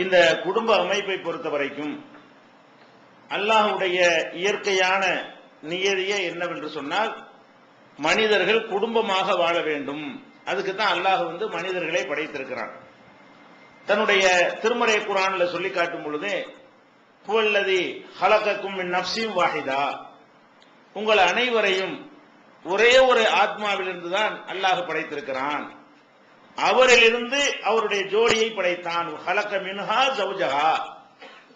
இந்த குடும்ப அமைப்பை பொறுத்த வரைக்கும் அல்லாஹ்வுடைய இயற்கையான நியதியே என்னவென்று சொன்னால் மனிதர்கள் குடும்பமாக வாழ வேண்டும். அதுக்கு தான் அல்லாஹ் மனிதர்களை படைத்திருக்கிறான். தன்னுடைய திருமறை குர்ஆன்ல சொல்லி காட்டும் பொழுது ஹுவல்லதி ஹலகக்கும் மின் நஃப்ஸின் வாஹிதா, உங்கள் அனைவரையும் ஒரே ஒரு ஆத்மாவிலிருந்து தான் அல்லாஹ் படைத்திருக்கிறான். அவரிலிருந்து அவருடைய ஜோடியை படைத்தான். ஹலக மின்ஹா ஜௌஜஹா,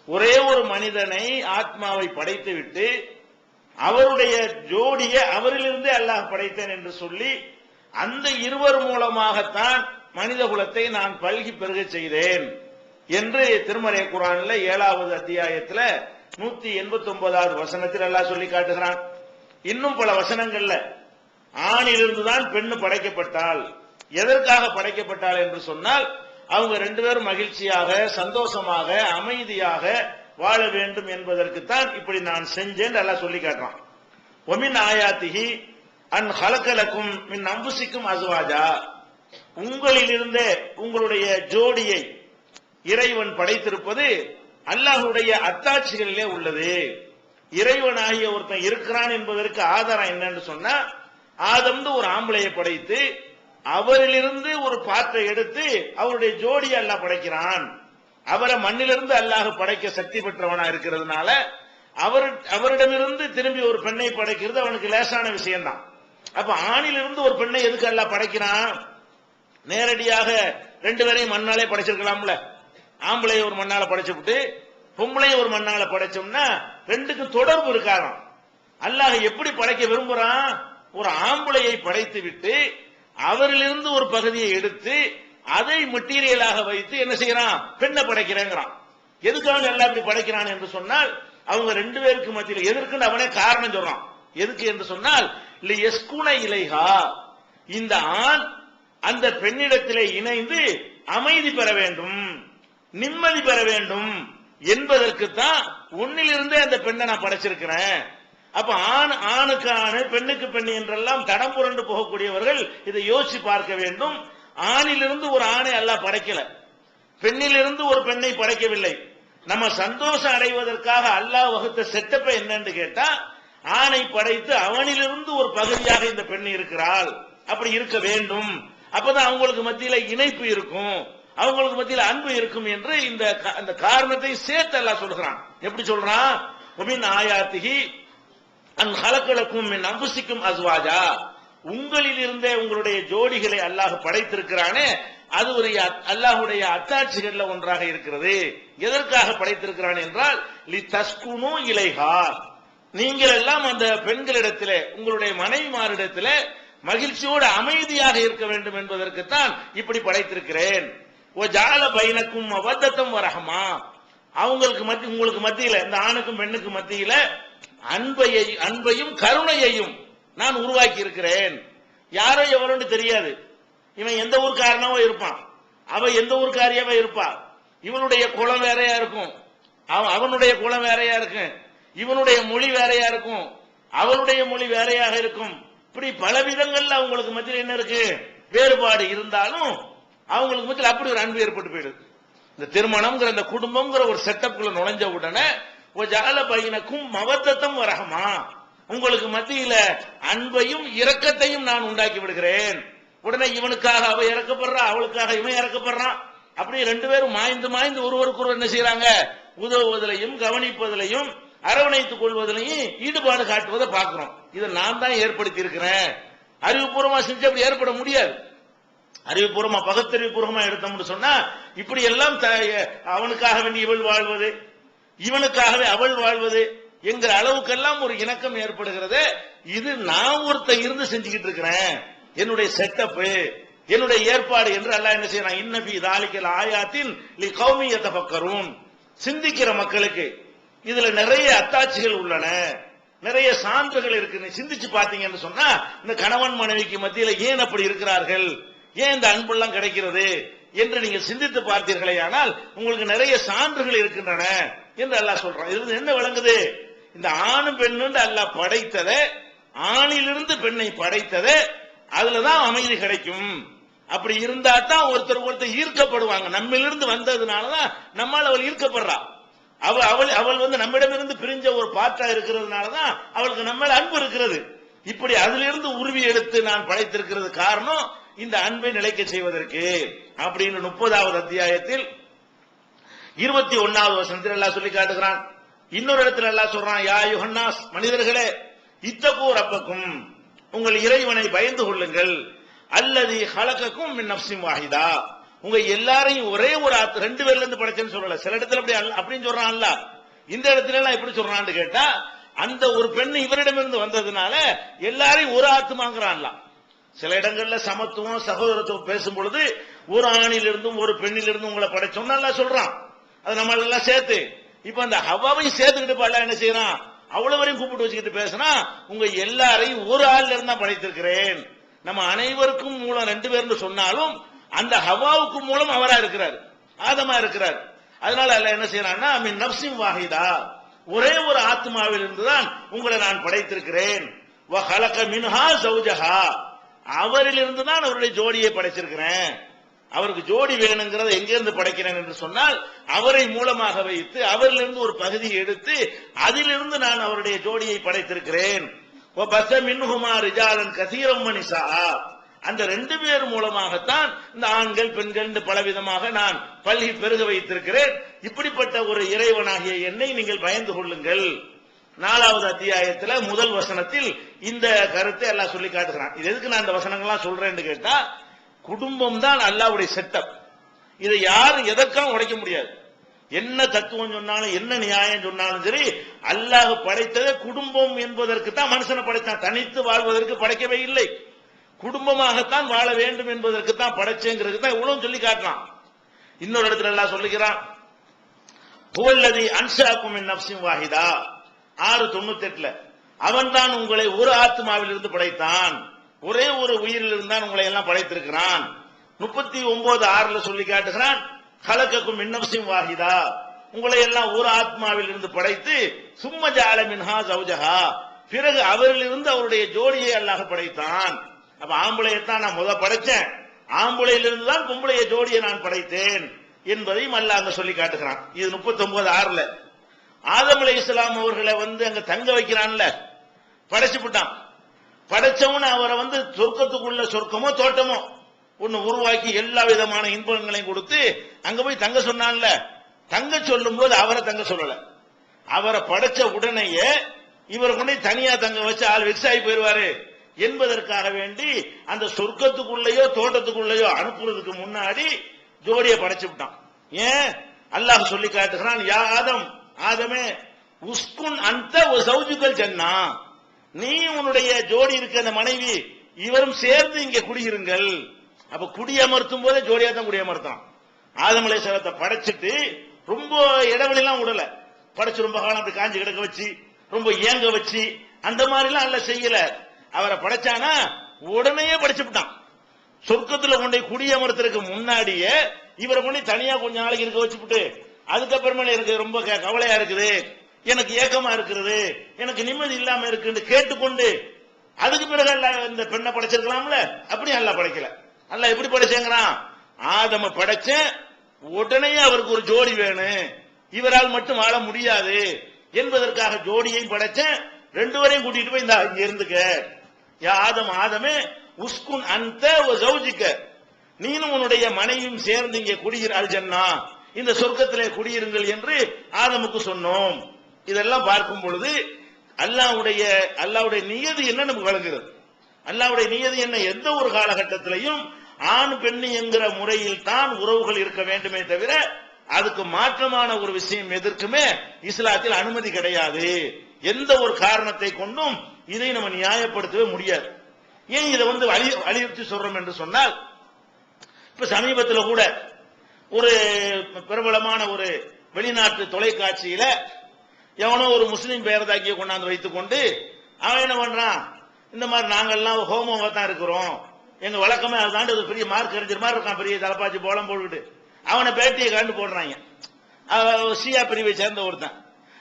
ஒரே ஒரு மனிதனை ஆத்மாவை படைத்துவிட்டு அவருடைய ஜோடியை அவரிலிருந்தே அல்லாஹ் படைத்தேன் என்று சொல்லி அந்த இருவர் மூலமாகத்தான் மனித குலத்தை நான் பல்கி பெருக செய்தேன் என்று திருமறை குர்ஆன்ல 7வது அத்தியாயத்தில் 189வது வசனத்தில் அல்லாஹ் சொல்லி காட்டுகிறான். இன்னும் பல வசனங்கள்ல ஆணிலிருந்துதான் பெண்ணு படைக்கப்பட்டால், எதற்காக படைக்கப்பட்டால் என்று சொன்னால் அவங்க ரெண்டு பேரும் மகிழ்ச்சியாக சந்தோஷமாக அமைதியாக வாழ வேண்டும் என்பதற்குத்தான் இப்படி நான் செஞ்சேன் அல்லாஹ் சொல்லி காட்டுறான். ஒமின் ஆயாத்திஹி அன் ஹலகலக்கும் மின் அன்புசிக்கும் அஸ்வாஜா, உங்களிலிருந்தே உங்களுடைய ஜோடியை இறைவன் படைத்திருப்பது அல்லாஹ்வுடைய அத்தாட்சிகளிலே உள்ளது. இறைவனாகிய ஒருத்தன் இருக்கிறான் என்பதற்கு ஆதாரம் என்னன்னு சொன்னா, ஆதம் ஒரு ஆம்பளையை படைத்து அவரிலிருந்து ஒரு பாற்றை எடுத்து அவருடைய ஜோடியை அல்லாஹ் படைக்கிறான். அவரை மண்ணிலிருந்து அல்லாஹ் படைக்க சக்தி பெற்றவனா இருக்கிறதுனால அவரிடமிருந்து திரும்பி ஒரு பெண்ணை படைக்கிறது அவனுக்கு லேசான விஷயம்தான். அப்ப ஆணிலிருந்து ஒரு பெண்ணை எதுக்கு அல்லாஹ் படைக்கிறான்? நேரடியாக ரெண்டு பேரையும் மண்ணாலே படைச்சிருக்கலாம்ல. ஆம்பளை ஒரு மண்ணால படைச்சுட்டு பொம்பளை ஒரு மண்ணால படைச்சோம்னா ரெண்டுக்கும் தொடர்பு இருக்காராம். அல்லாஹ் எப்படி படைக்க விரும்புறான்? ஒரு ஆம்பளையை படைத்து விட்டு அவரிலிருந்து ஒரு பகுதியை எடுத்து அதை மெட்டீரியலாக வைத்து என்ன செய்யறான்? பெண்ணை படைக்கிறேங்கிறான். எதுக்காக எல்லாம் இப்படி படைக்கிறான் என்று சொன்னால் அவங்க ரெண்டு பேருக்கு மத்தியில் எதற்குன்னு அவனே காரணம் சொல்றான். எதுக்கு என்று சொன்னால் எஸ்குன இலைஹா, இந்த ஆண் அந்த பெண்ணிடத்திலே இணைந்து அமைதி பெற வேண்டும், நிம்மதி பெற வேண்டும் என்பதற்குத்தான் ஒன்னிலிருந்தே அந்த பெண்ணை நான் படைச்சிருக்கிறேன். அப்ப ஆணுக்கு ஆணு பெண்ணுக்கு பெண் என்றெல்லாம் தடம் புரண்டு போகக்கூடியவர்கள் இதை யோசிச்சு பார்க்க வேண்டும். ஆணிலிருந்து ஒரு ஆணை அல்லாஹ் படைக்கல, பெண்ணிலிருந்து ஒரு பெண்ணை படைக்கவில்லை. நம்ம சந்தோஷம் அடைவதற்காக அல்லாஹ் வகுத்த செட்டப்பை என்னன்னு கேட்டா, ஆணை படைத்து அவனிலிருந்து ஒரு பகுதியாக இந்த பெண் இருக்கிறாள், அப்படி இருக்க வேண்டும். அப்பதான் அவங்களுக்கு மத்தியில இணைப்பு இருக்கும், அவங்களுக்கு மத்தியில அன்பு இருக்கும் என்று இந்த காரணத்தை சேர்த்து அல்லாஹ் சொல்றான். எப்படி சொல்றான்? ஒமின் ஆயாத்திஹி அன் ஹலகலக்கும் மின் அன்புசிக்கும் அஸ்வாஜா, உங்களில் இருந்தே உங்களுடைய ஜோடிகளை அல்லாஹ் படைத்திருக்கிறானே, அது ஒரு அல்லாஹ்வுடைய அத்தாட்சிகள்ல ஒன்றாக இருக்கிறது. எதற்காக படைத்திருக்கிறான் என்றால் லி தஸ்குனு இலைஹா, நீங்கள் எல்லாம் அந்த பெண்களிடத்திலே உங்களுடைய மனைவிமாரிடத்திலே மகிழ்ச்சியோடு அமைதியாக இருக்க வேண்டும் என்பதற்குத்தான் இப்படி படைத்திருக்கிறேன். ஜஅல பைனக்கும் மவத்தத்தம் வரஹமா, உங்களுக்கு மத்தியில இந்த ஆணுக்கும் பெண்ணுக்கும் மத்தியில அன்பையும் கருணையையும் நான் உருவாக்கி இருக்கிறேன். யாரோ எவரோன்னு தெரியாது. இவன் எந்த ஊர்க்காரனாவோ இருப்பான், அவ எந்த ஊர்க்காரியாவோ இருப்பா. இவனுடைய குலம் வேறையா இருக்கும், அவனுடைய குலம் வேறையா இருக்கும், இவனுடைய மொழி வேறையா இருக்கும், அவளுடைய மொழி வேறையாக இருக்கும். இப்படி பல விதங்கள்ல அவங்களுக்கு மத்தியில் என்ன இருக்கு? வேறுபாடு இருந்தாலும் அவங்களுக்கு மத்தியில் அப்படி ஒரு அன்பு ஏற்பட்டு போயிடுது. இந்த திருமணம்ங்கிற இந்த குடும்பம்ங்கிற ஒரு செட்டப்குள்ள நுழைஞ்ச உடனே ஜஅல பைனக்கும் மவத்தத்தம் வரஹமா, உங்களுக்கு மத்தியில அன்பையும் இரக்கத்தையும் நான் உண்டாக்கி விடுகிறேன். உடனே இவனுக்காக அவ இறக்கப்படுறா, அவளுக்காக இவன் இறக்கப்படுறான். அப்படி ரெண்டு பேரும் மாய்ந்து மாய்ந்து ஒருவருக்கு என்ன செய்யறாங்க? உதவுவதிலையும் கவனிப்பதிலையும் அரவணைத்துக் கொள்வதிலையும் ஈடுபாடு காட்டுவதை பார்க்கிறோம். இதை நான் தான் ஏற்படுத்தி இருக்கிறேன். அறிவுபூர்வமா செஞ்சு அப்படி ஏற்பட முடியாது. அறிவுபூர்வமா பகுத்தறிவுபூர்வமா எடுத்தோம்னு சொன்னா இப்படி எல்லாம் அவனுக்காக வேண்டி இவள் வாழ்வது, இவனுக்காகவே அவள் வாழ்வது என்கிற அளவுக்கெல்லாம் ஒரு இணக்கம் ஏற்படுகிறது. இது நான் ஒருத்தன் இருந்து செஞ்சுக்கிட்டு இருக்கிறேன், என்னுடைய செட்டப்பு, என்னுடைய ஏற்பாடு என்று அல்லாஹ் என்ன செய்யறான்? இன்னபி தாலிகல் ஆயாத்தின் லிகௌமி யதஃபக்கரூன், சிந்திக்கிற மக்களுக்கு இதுல நிறைய அத்தாட்சிகள் உள்ளன, நிறைய சான்றுகள் இருக்கு. சிந்திச்சு பாத்தீங்கன்னு சொன்னா இந்த கணவன் மனைவிக்கு மத்தியில ஏன் அப்படி இருக்கிறார்கள், ஏன் இந்த அன்பெல்லாம் கிடைக்கிறது என்று நீங்கள் சிந்தித்து பார்த்தீர்களே ஆனால் உங்களுக்கு நிறைய சான்றுகள் இருக்கின்றன என்று அல்லாஹ் சொல்றான். இது என்ன விளங்குது? இந்த ஆணும் பெண்ணு அல்லாஹ் படைத்ததை, ஆணிலிருந்து பெண்ணை படைத்ததை, அதுலதான் அமைதி கிடைக்கும். அப்படி இருந்தா தான் ஒருத்தர் ஈர்க்கப்படுவாங்க. நம்மிலிருந்து வந்ததுனாலதான் நம்மால் அவள் ஈர்க்கப்படுறா. அவள் வந்து நம்மிடமிருந்து பிரிஞ்ச ஒரு பாற்றா இருக்கிறதுனாலதான் அவளுக்கு நம்ம அன்பு இருக்கிறது. இப்படி அதிலிருந்து உருவி எடுத்து நான் படைத்திருக்கிறது காரணம் இந்த அன்பை நிலைக்க செய்வதற்கு அப்படின்னு 30வது அத்தியாயத்தில் 21வது வசனத்தில் அல்லாஹ் சொல்லி காட்டுகிறான். இன்னொரு இடத்துல அல்லாஹ் சொல்றான், யா யுஹன்னாஸ், மனிதர்களே, இத்தகூ ரப்பக்கும், உங்கள் இறைவனை பயந்து கொள்ளுங்கள், அல்லதி ஹலகக்கும் மின் நஃப்ஸின் வாஹிதா, உங்க எல்லாரையும் ஒரே ஒரு ரெண்டு பேர்ல இருந்து படைச்சேன்னு சொல்லல. சில இடத்துல அப்படின்னு சொல்றான் அல்லாஹ். இந்த இடத்துல எல்லாம் எப்படி சொல்றான்னு கேட்டா, அந்த ஒரு பெண் இவரிடமிருந்து வந்ததுனால எல்லாரையும் ஒரு ஆத்மாங்கிறான்ல. சில இடங்கள்ல சமத்துவம் சகோதரத்துவம் பேசும் பொழுது ஒரு ஆணிலிருந்தும் ஒரு பெண்ணிலிருந்தும் உங்களை படைச்சோம்னு எல்லாம் சொல்றான். அது நம்ம எல்லாம் சேர்த்து இப்ப அந்த ஹவ்வாவையும் சேர்த்துக்கிட்டு பாடல என்ன செய்யறான், அவ்வளவரையும் கூப்பிட்டு வச்சுக்கிட்டு பேசினா, உங்க எல்லாரையும் ஒரு ஆள்ல இருந்தா படைத்திருக்கிறேன். நம்ம அனைவருக்கும் மூலம் ரெண்டு பேர்னு சொன்னாலும் அந்த ஹவ்வாவுக்கு மூலம் அவரா இருக்கிறார், ஆதமா இருக்கிறார். அதனால அல்ல என்ன செய்யறான்னா, மின் நஃப்ஸின் வாஹிதா, ஒரே ஒரு ஆத்மாவில் இருந்துதான் உங்களை நான் படைத்திருக்கிறேன். வ ஹலக மின்ஹா ஸௌஜஹா, அவரிலிருந்து தான் அவருடைய ஜோடியை படைச்சிருக்கிறேன். அவருக்கு ஜோடி வேணுங்கிறத எங்கிருந்து படைக்கிறேன் என்று சொன்னால், அவரை மூலமாக வைத்து அவரிலிருந்து ஒரு பகுதியை எடுத்து அதிலிருந்து நான் அவருடைய ஜோடியை படைத்திருக்கிறேன். அந்த ரெண்டு பேர் மூலமாகத்தான் இந்த ஆண்கள் பெண்கள் பலவிதமாக நான் பல்கி பெருக வைத்திருக்கிறேன். இப்படிப்பட்ட ஒரு இறைவனாகிய என்னை நீங்கள் பயந்து கொள்ளுங்கள். 4வது அத்தியாயத்தில் முதல் வசனத்தில் இந்த கருத்தை எல்லாம் சொல்லி காட்டுகிறான். இது எதுக்கு நான் இந்த வசனங்கள்லாம் சொல்றேன்னு கேட்டா, குடும்பம் தான் அல்லாஹ்வுடைய செட்டப். இதை யாரும் எதற்காக உடைக்க முடியாது. என்ன தத்துவம் சொன்னாலும் என்ன நியாயம் சொன்னாலும் சரி, அல்லாஹ் படைத்ததே குடும்பம் என்பதற்கு தான் மனுஷனை படைத்தான். தனித்து வாழ்வதற்கு படைக்கவே இல்லை, குடும்பமாகத்தான் வாழ வேண்டும் என்பதற்கு தான் படைச்சேங்கிறது தான் இவ்வளவு சொல்லி காட்டலாம். இன்னொரு இடத்துல எல்லாம் சொல்லுகிறான், ஹுவல்லதி அன்ஷாக்கும் மின் நஃப்ஸின் வாஹிதா, 6:98, அவன் தான் உங்களை ஒரு ஆத்மாவில் இருந்து படைத்தான், ஒரே ஒரு உயிரில் இருந்தான் உங்களை எல்லாம் படைத்திருக்கிறான். 39:6 சொல்லி காட்டுகிறான், ஹலகக்கும் மின் நஃப்ஸின் வாஹிதா, உங்களை எல்லாம் ஒரு ஆத்மாவில் இருந்து படைத்து சும்ம ஜஅல மின்ஹா ஸௌஜஹா, பிறகு அவரிலிருந்து அவருடைய ஜோடியை அல்லாஹ் படைத்தான். அப்ப ஆம்பளையத்தான் நான் படைச்சேன், ஆம்பளையிலிருந்து தான் பொம்பளைய ஜோடியை நான் படைத்தேன் என்பதையும் அல்லாஹ் அங்க சொல்லி காட்டுகிறான். இது 39:6. ஆதம் அலைஹிஸ்ஸலாம் அவர்களை அங்க தங்க வைக்கிறான்ல, படைச்சு விட்டான். படைச்சவன அவரை சொர்க்கத்துக்குள்ள சொர்க்கமோ தோட்டமோ ஒன்னு உருவாக்கி எல்லா விதமான இன்பங்களையும் கொடுத்து அங்க போய் தங்க சொன்னான்ல. தங்க சொல்லும் போது அவரை தங்க சொல்லல, அவரை படைச்ச உடனேயே இவரை கொண்டு தனியா தங்க வச்சு ஆள் வெக்ஸ் ஆகி போயிருவாரு என்பதற்காக வேண்டி அந்த சொர்க்கத்துக்குள்ளேயோ தோட்டத்துக்குள்ளேயோ அனுப்புறதுக்கு முன்னாடி ஜோடியை படைச்சு விட்டான். ஏன் அல்லாஹ் சொல்லி காட்டுகிறான், யா ஆதம், ஆதமே, உஸ்குன் அந்த சௌஜுகல் ஜன்னா, நீ உன்னுடைய ஜோடி இருக்க அந்த மனைவி இவரும் சேர்ந்து இங்க குடியிருங்கள். அப்ப குடியமர்த்தும் போதே ஜோடியா தான் குடியமர்த்தான். ஆதம் அலைஹிஸ்ஸலாத்தை படைச்சிட்டு ரொம்ப இடைவெளிலாம் விடல, படைச்சு ரொம்ப காலம் அப்படி காஞ்சி கிடக்க வச்சு ரொம்ப ஏங்க வச்சு அந்த மாதிரி எல்லாம் அல்ல செய்யல. அவரை படைச்சானா உடனே படைச்சு விட்டான். சொர்க்கத்துல கொண்டு குடியமர்த்ததுக்கு முன்னாடியே இவரை கொண்டு தனியா கொஞ்ச நாளைக்கு இருக்க வச்சுட்டு, அதுக்கப்புறமேல எனக்கு ரொம்ப கவலையா இருக்குது, எனக்கு ஏக்கமா இருக்கிறது, எனக்கு நிம்மதி இல்லாம இருக்குன்னு கேட்டுக்கொண்டு அதுக்கு பிறகு அல்ல இந்த பெண்ணை படைச்சிருக்கலாம்ல. அப்படி அல்ல படைக்கல. அல்ல எப்படி படைச்சேங்கிறான், ஆதம படைச்ச உடனே அவருக்கு ஒரு ஜோடி வேணும், இவரால் மட்டும் வாழ முடியாது என்பதற்காக ஜோடியையும் படைச்ச, ரெண்டு வரையும் கூட்டிட்டு போய் இந்த இங்க இருந்துக்க. யா ஆதம், ஆதமே, உஸ்குன் அந்த ஜௌஜிக்க, நீனும் உன்னுடைய மனைவியும் சேர்ந்து இங்கே குடியிரால் ஜன்னா, இந்த சொர்க்கத்திலே குடியிருங்கள் என்று ஆதமுக்கு சொன்னோம். இதெல்லாம் பார்க்கும் பொழுது அல்லாஹ்வுடைய நியதி என்ன நமக்கு வழங்குகிறது. அல்லாஹ்வுடைய நியதி என்ன, எந்த ஒரு காலகட்டத்திலையும் ஆண் பெண் என்கிற முறையில் தான் உறவுகள் இருக்க வேண்டுமே தவிர அதுக்கு மாற்றமான ஒரு விஷயம் எதற்குமே இஸ்லாத்தில் அனுமதி கிடையாது. எந்த ஒரு காரணத்தை கொண்டும் இதை நம்ம நியாயப்படுத்தவே முடியாது. ஏன் இதை வலியுறுத்தி சொல்றோம் என்று சொன்னால், இப்ப சமீபத்தில் கூட ஒரு பிரபலமான ஒரு வெளிநாட்டு தொலைக்காட்சியில எவனோ ஒரு முஸ்லீம் பெயர்தாக்கிய கொண்டாந்து வைத்துக் கொண்டு அவன் என்ன பண்றான், இந்த மாதிரி நாங்கெல்லாம் ஹோமோவா தான் இருக்கிறோம், எங்க வழக்கமே அதுதாண்டு ஒரு பெரிய மார்க் அறிஞர் மாதிரி இருக்கான், பெரிய தலப்பாச்சி போலம் போட்டுக்கிட்டு அவனை பேட்டியை கண்டு போடுறாங்க. ஷியா பிரிவை சேர்ந்த ஒருத்தன்.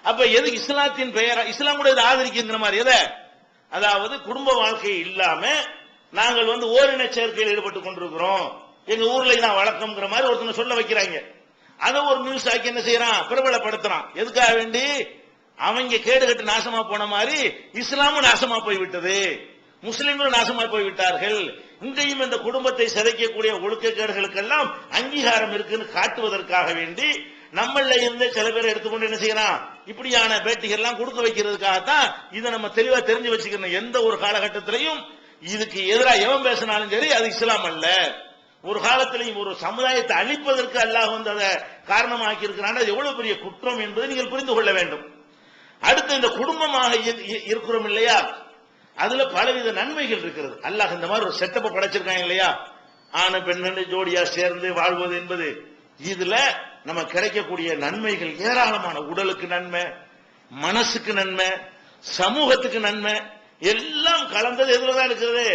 அப்ப எதுக்கு இஸ்லாத்தின் பெயரா, இஸ்லாம் கூட இதை ஆதரிக்கின்ற மாதிரி எதை, அதாவது குடும்ப வாழ்க்கை இல்லாம நாங்கள் ஓரின சேர்க்கையில் ஈடுபட்டுக் கொண்டிருக்கிறோம் எங்க ஊர்ல நான் வழக்கம்ங்கிற மாதிரி ஒருத்தனை சொல்ல வைக்கிறாங்க. அதை ஒரு நியூஸ் ஆக்கி என்ன செய்யறான், பிரபலப்படுத்துறான். எதுக்காக வேண்டி? அவங்க கேடு கட்டு நாசமா போன மாதிரி இஸ்லாமும் நாசமா போய்விட்டது, முஸ்லிம்களும் நாசமா போய்விட்டார்கள், இங்கேயும் இந்த குடும்பத்தை சிதைக்கக்கூடிய ஒழுக்கக்கேடுகளுக்கெல்லாம் அங்கீகாரம் இருக்குன்னு காட்டுவதற்காக வேண்டி நம்மள இருந்தே சில பேர் எடுத்துக்கொண்டு என்ன செய்யறான், இப்படியான பேட்டிகள் எல்லாம் கொடுக்க வைக்கிறதுக்காகத்தான் இதை நம்ம தெளிவா தெரிஞ்சு வச்சுக்கணும். எந்த ஒரு காலகட்டத்திலையும் இதுக்கு எதிராக எவன் பேசினாலும் சரி அது இஸ்லாம் அல்ல. ஒரு காலத்திலையும் ஒரு சமுதாயத்தை அழிப்பதற்கு அல்லாஹ் வந்து அதை காரணமாக்கி இருக்கிறான். அது எவ்வளவு பெரிய குற்றம் என்பதை நீங்கள் புரிந்து கொள்ள வேண்டும். அடுத்து இந்த குடும்பமாக இருக்கிறோம் இல்லையா, அதுல பலவித நன்மைகள் இருக்கிறது. அல்லாஹ் இந்த மாதிரி ஒரு செட்டப்பை படைச்சிருக்காங்க இல்லையா, ஆணு பெண்ணு ஜோடியா சேர்ந்து வாழ்வது என்பது, இதுல நம்ம கிடைக்கக்கூடிய நன்மைகள் ஏராளமான. உடலுக்கு நன்மை, மனசுக்கு நன்மை, சமூகத்துக்கு நன்மை, எல்லாம் கலந்தது எதுலதான் இருக்கிறது,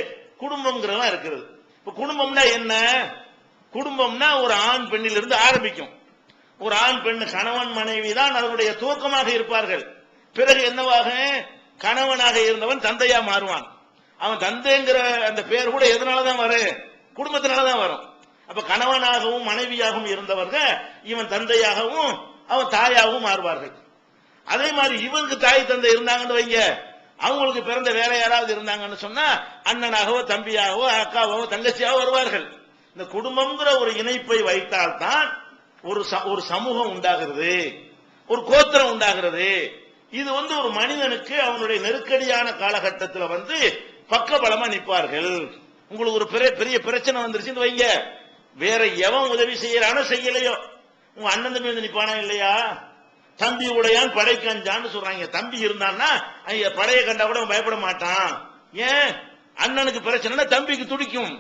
குடும்பம்ங்கிறதா இருக்கிறது. இப்ப குடும்பம்னா என்ன? குடும்பம்னா ஒரு ஆண் பெண்ணிலிருந்து ஆரம்பிக்கும். ஒரு ஆண் பெண் கணவன் மனைவி தான் அதனுடைய துவக்கமாக இருப்பார்கள். பிறகு என்னவாக, கணவனாக இருந்தவன் தந்தையா மாறுவான். அவன் தந்தைங்கிற அந்த பேர் கூட எதனாலதான் வரும், குடும்பத்தினாலதான் வரும். அப்ப கணவனாகவும் மனைவியாகவும் இருந்தவர்கள் இவன் தந்தையாகவும் அவன் தாயாகவும் மாறுவார்கள். அதே மாதிரி இவனுக்கு தாய் தந்தை இருந்தாங்கன்னு வைங்க, அவங்களுக்கு பிறந்த வேற யாராவது இருந்தாங்கன்னு சொன்னா அண்ணனாகவோ தம்பியாகவோ அக்காவோ தங்கச்சியாவோ வருவார்கள். இந்த குடும்பம்ங்கிற ஒரு இணைப்பை வைத்தால்தான் ஒரு சமூகம் உண்டாகிறது, ஒரு கோத்திரம் உண்டாகிறது. இது வந்து ஒரு மனிதனுக்கு அவனுடைய நெருக்கடியான காலகட்டத்தில் வந்து பக்கபலமா நிற்பார்கள். உங்களுக்கு ஒரு பெரிய பிரச்சனை வந்துருச்சுன்னு வைங்க, வேற எவன் உதவி செய்யறானோ செய்யலையோ, உங்க அண்ணன் தம்பி வந்து நிப்பானா இல்லையா? தம்பி உடையான் படை கஞ்சான்னு சொல்றாங்க. தம்பி இருந்தான்னா படையை கண்டா கூட பயப்பட மாட்டான். ஏன்? அண்ணனுக்கு பிரச்சனை தம்பிக்கு துடிக்கும்,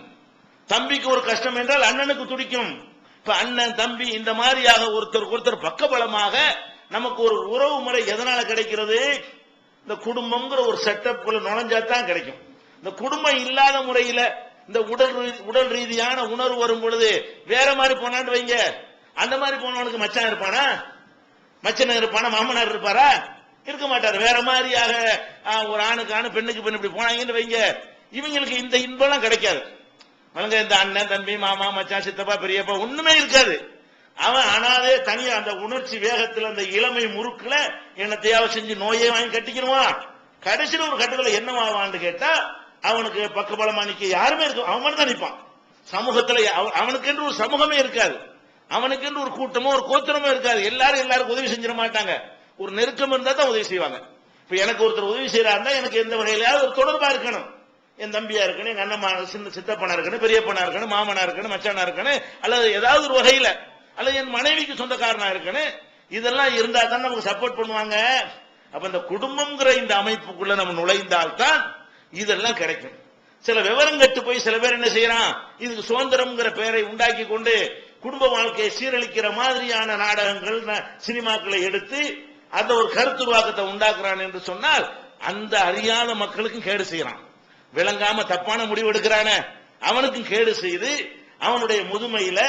தம்பிக்கு ஒரு கஷ்டம் என்றால் அண்ணனுக்கு துடிக்கும். இப்ப அண்ணன் தம்பி இந்த மாதிரியாக ஒருத்தர் பக்கபலமாக நமக்கு ஒரு உறவு முறை எதனால கிடைக்கிறது? இந்த குடும்பம்ங்கிற ஒரு செட்டப் நுழைஞ்சாதான் கிடைக்கும். இந்த குடும்பம் இல்லாத முறையில இந்த உடல் ரீதியான உணர்வு வரும் பொழுது வேற மாதிரி போனான்னு வைங்க, அந்த மாதிரி போனவனுக்கு மச்சான் இருப்பானா, மச்சனர் இருப்பானா, மாமனார் இருப்பாரா? இருக்க மாட்டார். வேற மாதிரியாக ஒரு ஆணுக்கு ஆணு பெண்ணுக்கு பெண் இப்படி போனாங்கன்னு வைங்க, இவங்களுக்கு இந்த இன்பம் கிடைக்காது. அவங்க இந்த அண்ணன் தம்பி மாமா மச்சான் சித்தப்பா பெரியப்பா ஒண்ணுமே இருக்காது. அவன் ஆனாலே தனியா அந்த உணர்ச்சி வேகத்தில் அந்த இளமை முறுக்குல என்னத்தையாவது செஞ்சு நோயே வாங்கி கட்டிக்கிடுவான். கடைசியில் ஒரு கட்டத்தில் என்னவாவான்னு கேட்டா அவனுக்கு பக்கபலமா நிக்க யாருமே இருக்கும், அவன் மட்டும் தான் நிற்பான். சமூகத்துல அவனுக்கு என்று ஒரு சமூகமே இருக்காது, அவனுக்கு என்று ஒரு கூட்டமோ ஒரு கோத்திரமோ இருக்காது. எல்லாருக்கும் உதவி செஞ்சிட மாட்டாங்க. ஒரு நெருக்கம் இருந்தா தான் உதவி செய்வாங்க. இப்ப எனக்கு ஒருத்தர் உதவி செய்யறாருந்தா எனக்கு எந்த வகையிலாவது ஒரு தொடர்பா இருக்கணும். என் தம்பியா இருக்கணும், எங்க அண்ணம்மா சித்தப்பனா இருக்கணும், பெரியப்பனா இருக்கணும், மாமனா இருக்கணும், மச்சானா இருக்கணும், அல்லது ஏதாவது ஒரு வகையில, அல்லது என் மனைவிக்கு சொந்தக்காரனா இருக்கணும். இதெல்லாம் இருந்தா தான் நமக்கு சப்போர்ட் பண்ணுவாங்க. அப்ப இந்த குடும்பம்ங்கிற இந்த அமைப்புக்குள்ள நம்ம நுழைந்தால்தான் இதெல்லாம் கிடைக்கும். சில விவரம் கட்டு போய் சில பேர் என்ன செய்யறான், இதுக்கு சுதந்திரம்ங்கிற பெயரை உண்டாக்கி கொண்டு குடும்ப வாழ்க்கையை சீரழிக்கிற மாதிரியான நாடகங்கள் சினிமாக்களை எடுத்து அந்த ஒரு கருத்துருவாக்கத்தை உண்டாக்குறான் என்று சொன்னால் அந்த அறியாத மக்களுக்கும் கேடு செய்யறான். விளங்காம தப்பான முடிவு எடுக்கிறான அவனுக்கும் கேடு செய்து அவனுடைய முதுமையில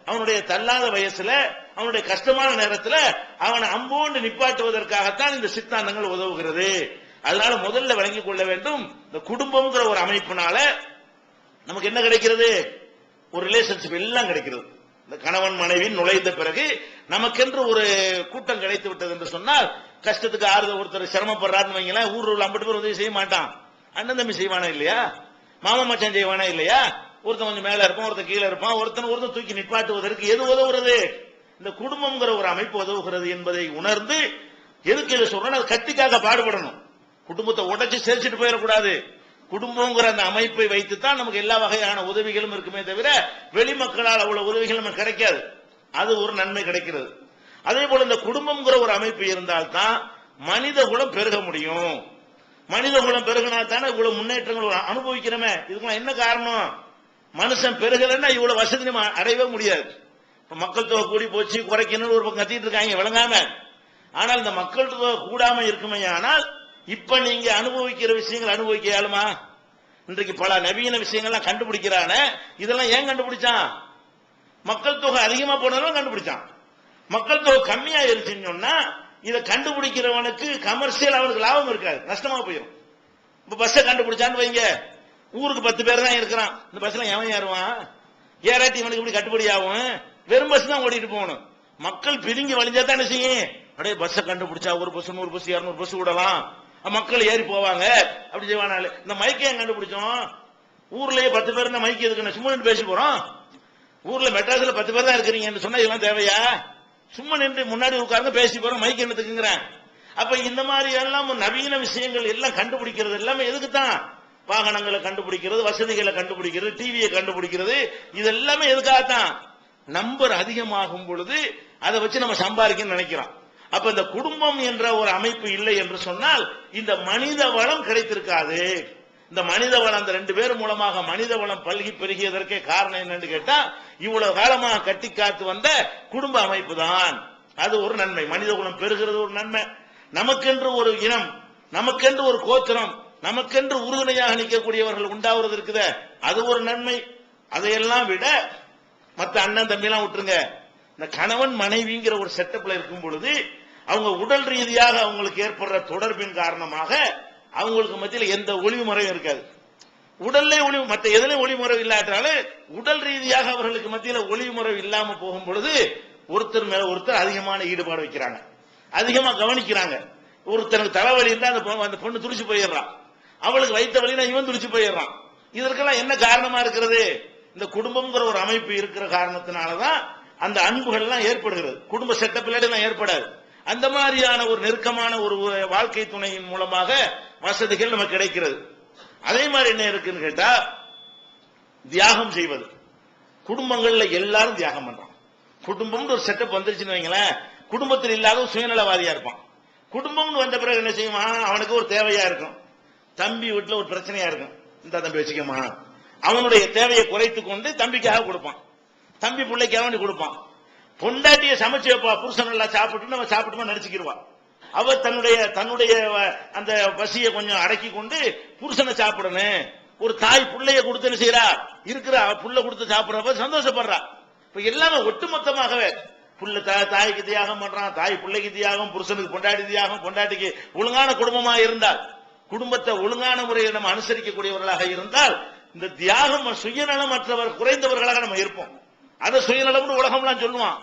அவனுடைய தள்ளாத வயசுல அவனுடைய கஷ்டமான நேரத்தில் அவனை அம்போண்டு நிப்பாட்டுவதற்காகத்தான் இந்த சித்தாந்தங்கள் உதவுகிறது. அதனால முதல்ல விளங்கிக் கொள்ள வேண்டும், இந்த குடும்பம்ங்கிற ஒரு அமைப்பினால நமக்கு என்ன கிடைக்கிறது, ஒரு ரிலேஷன்ஷிப் எல்லாம் கிடைக்கிறது. இந்த கணவன் மனைவி நுழைந்த பிறகு நமக்கென்று ஒரு கூட்டம் கிடைத்து விட்டது என்று சொன்னால் கஷ்டத்துக்கு ஆறுதல், ஒருத்தர் சிரமப்படுறாருன்னு வைங்களேன், ஊர்ல 50 பேர் உதவி செய்ய மாட்டான், அண்ணன் தம்பி செய்வானா இல்லையா, மாமா மச்சான் செய்வானா இல்லையா, ஒருத்தன் கொஞ்சம் மேல இருப்பான், ஒருத்தன் கீழே இருப்பான், ஒருத்தன் தூக்கி நிப்பாட்டுவதற்கு எது உதவுறது, இந்த குடும்பம்ங்கிற ஒரு அமைப்பு உதவுகிறது என்பதை உணர்ந்து எதுக்கு இதை சொல்றேன், அது கட்டிக்காக பாடுபடணும். குடும்பத்தை உடைச்சு சேர்த்துட்டு போயிடக்கூடாது. குடும்பங்கிற அந்த அமைப்பை வைத்துத்தான் நமக்கு எல்லா வகையான உதவிகளும் இருக்குமே தவிர வெளி மக்களால் அவ்வளவு உதவிகள் நமக்கு கிடைக்காது. அது ஒரு நன்மை கிடைக்கிறது. அதே போல இந்த குடும்பம்ங்கிற ஒரு அமைப்பு இருந்தால்தான் மனித குலம் பெருக முடியும். மனித குலம் பெருகினா தானே இவ்வளவு முன்னேற்றங்கள் அனுபவிக்கிறோமே. இதுக்கெல்லாம் என்ன காரணம், மனுஷன் பெருகலன்னா இவ்வளவு வசதி நம்ம அடையவே முடியாது. மக்கள் தொகை கூடி போச்சு குறைக்கணும்னு ஒரு பக்கம் கத்திட்டு இருக்காங்க விளங்காம. ஆனால் இந்த மக்கள் தொகை கூடாம இருக்குமே, ஆனால் இப்ப நீங்க அனுபவிக்கிற விஷயங்கள் அனுபவிக்க இயலுமா? இன்றைக்கு பல நவீன விஷயங்கள்லாம் கண்டுபிடிக்கிறான, இதெல்லாம் ஏன் கண்டுபிடிச்சான், மக்கள் தொகை அதிகமா போனதும் கண்டுபிடிச்சான். மக்கள் தொகை கம்மியா இருந்துச்சுன்னு சொன்னா இதை கண்டுபிடிக்கிறவனுக்கு கமர்ஷியல் அவனுக்கு லாபம் இருக்காது, நஷ்டமா போயிடும். இப்ப பஸ்ஸை கண்டுபிடிச்சான்னு வைங்க, ஊருக்கு 10 பேர் தான் இருக்கிறான், இந்த பஸ்ல எவன் ஏறுவான், ஏராட்டி இவனுக்கு இப்படி கட்டுப்படி ஆகும். வெறும் பஸ் தான் ஓடிட்டு போகணும். மக்கள் பிரிங்கி வழிஞ்சா தான் என்ன செய்யும்? அப்படியே பஸ்ஸை கண்டுபிடிச்சா ஒரு பஸ் 100 பஸ் 200 பஸ் விடலாம், மக்கள் ஏறி போவாங்க. அப்படி செய்வானால இந்த மைக்கை கண்டுபிடிச்சோம். ஊர்லயே 10 பேர் இந்த மைக் எதுக்கு சும்மா நின்று பேசி போறோம்? ஊர்ல மெட்ராஸ்ல 10 பேர் தான் இருக்கிறீங்கன்னு சொன்னா இதெல்லாம் தேவையா? சும்மா நின்று முன்னாடி உட்கார்ந்து பேசி போறோம், மைக் என்னத்துக்குங்கிறேன். அப்ப இந்த மாதிரி எல்லாம் நவீன விஷயங்கள் எல்லாம் கண்டுபிடிக்கிறது எல்லாமே எதுக்கு தான்? வாகனங்களை கண்டுபிடிக்கிறது, வசதிகளை கண்டுபிடிக்கிறது, டிவியை கண்டுபிடிக்கிறது, இது எல்லாமே எதுக்காகத்தான்? நம்பர் அதிகமாகும் பொழுது அதை வச்சு நம்ம சம்பாதிக்கணும்னு நினைக்கிறோம். அப்ப இந்த குடும்பம் என்ற ஒரு அமைப்பு இல்லை என்று சொன்னால் இந்த மனித வளம் கிடைத்திருக்காது. இந்த மனித வளம் அந்த 2 பேர் மூலமாக மனித வளம் பல்கி பெருகியதற்கே காரணம் என்னன்னு கேட்டா இவ்வளவு காலமாக கட்டி காத்து வந்த குடும்ப அமைப்பு தான். அது ஒரு நன்மை. மனித குலம் பெருகிறது ஒரு நன்மை. நமக்கென்று ஒரு இனம், நமக்கென்று ஒரு கோத்திரம், நமக்கென்று உறுதுணையாக நிற்கக்கூடியவர்கள் உண்டாவது இருக்குத, அது ஒரு நன்மை. அதையெல்லாம் விட மற்ற அண்ணன் தம்பி எல்லாம் விட்டுருங்க. இந்த கணவன் மனைவிங்கிற ஒரு செட்டப்ல இருக்கும் பொழுது அவங்க உடல் ரீதியாக அவங்களுக்கு ஏற்படுற தொடர்பின் காரணமாக அவங்களுக்கு மத்தியில் எந்த ஒளிவு முறையும் இருக்காது. உடல்ல ஒளிவு, மற்ற எதுலையும் ஒளிமுறை இல்லாட்டாலும் உடல் ரீதியாக அவர்களுக்கு மத்தியில் ஒளிவு முறை இல்லாம போகும் பொழுது ஒருத்தர் மேல ஒருத்தர் அதிகமான ஈடுபாடு வைக்கிறாங்க, அதிகமா கவனிக்கிறாங்க. ஒருத்தருக்கு தலைவலி இருந்தா அந்த பொண்ணு துடிச்சு போயிடுறான், அவளுக்கு வைத்த வலினா இவன் துடிச்சு போயிடுறான். இதற்கெல்லாம் என்ன காரணமா இருக்கிறது? இந்த குடும்பம்ங்கிற ஒரு அமைப்பு இருக்கிற காரணத்தினாலதான் அந்த அன்புகள் எல்லாம் ஏற்படுகிறது. குடும்ப செட்டப்பில் எல்லாம் ஏற்படாது. அந்த மாதிரியான ஒரு நெருக்கமான ஒரு வாழ்க்கை துணையின் மூலமாக வசதிகள் நமக்கு கிடைக்கிறது. அதே மாதிரி என்ன இருக்குன்னு கேட்டா தியாகம் செய்வது. குடும்பங்கள்ல எல்லாரும் தியாகம் பண்றான். குடும்பம் ஒரு செட்டப் வந்துருச்சுன்னு வைங்களேன், குடும்பத்தில் இல்லாத சுயநலவாதியா இருப்பான். குடும்பம்னு வந்த பிறகு என்ன செய்வான்? அவனுக்கு ஒரு தேவையா இருக்கும். தம்பி வீட்டுல ஒரு பிரச்சனையா இருக்கும், இந்த தம்பி வச்சுக்கமா, அவனுடைய தேவையை குறைத்துக் கொண்டு தம்பிக்காக கொடுப்பான், தம்பி பிள்ளைக்காக வேண்டி கொடுப்பான். பொண்டாட்டிய சமைச்சு வைப்பா, புருஷன் எல்லாம் சாப்பிட்டு நம்ம சாப்பிட்டுமா நடிச்சுக்கிடுவான். அவ தன்னுடைய அந்த பசியை கொஞ்சம் அடக்கி கொண்டு புருஷனை சாப்பிடணும். ஒரு தாய் பிள்ளைய கொடுத்து என்ன செய்யறா? இருக்கிற புள்ள கொடுத்து சாப்பிடறப்ப சந்தோஷப்படுறா. இப்ப எல்லாமே ஒட்டுமொத்தமாகவே புள்ள தாய்க்கு தியாகம் பண்றான், தாய் பிள்ளைக்கு தியாகம், புருஷனுக்கு பொண்டாட்டி தியாகம், பொண்டாட்டிக்கு ஒழுங்கான குடும்பமா இருந்தால், குடும்பத்தை ஒழுங்கான முறையில் நம்ம அனுசரிக்கக்கூடியவர்களாக இருந்தால் இந்த தியாகம் சுயநலமற்றவர் குறைந்தவர்களாக நம்ம இருப்போம். அதை சுயநலம் உலகம்லாம் சொல்லுவான்.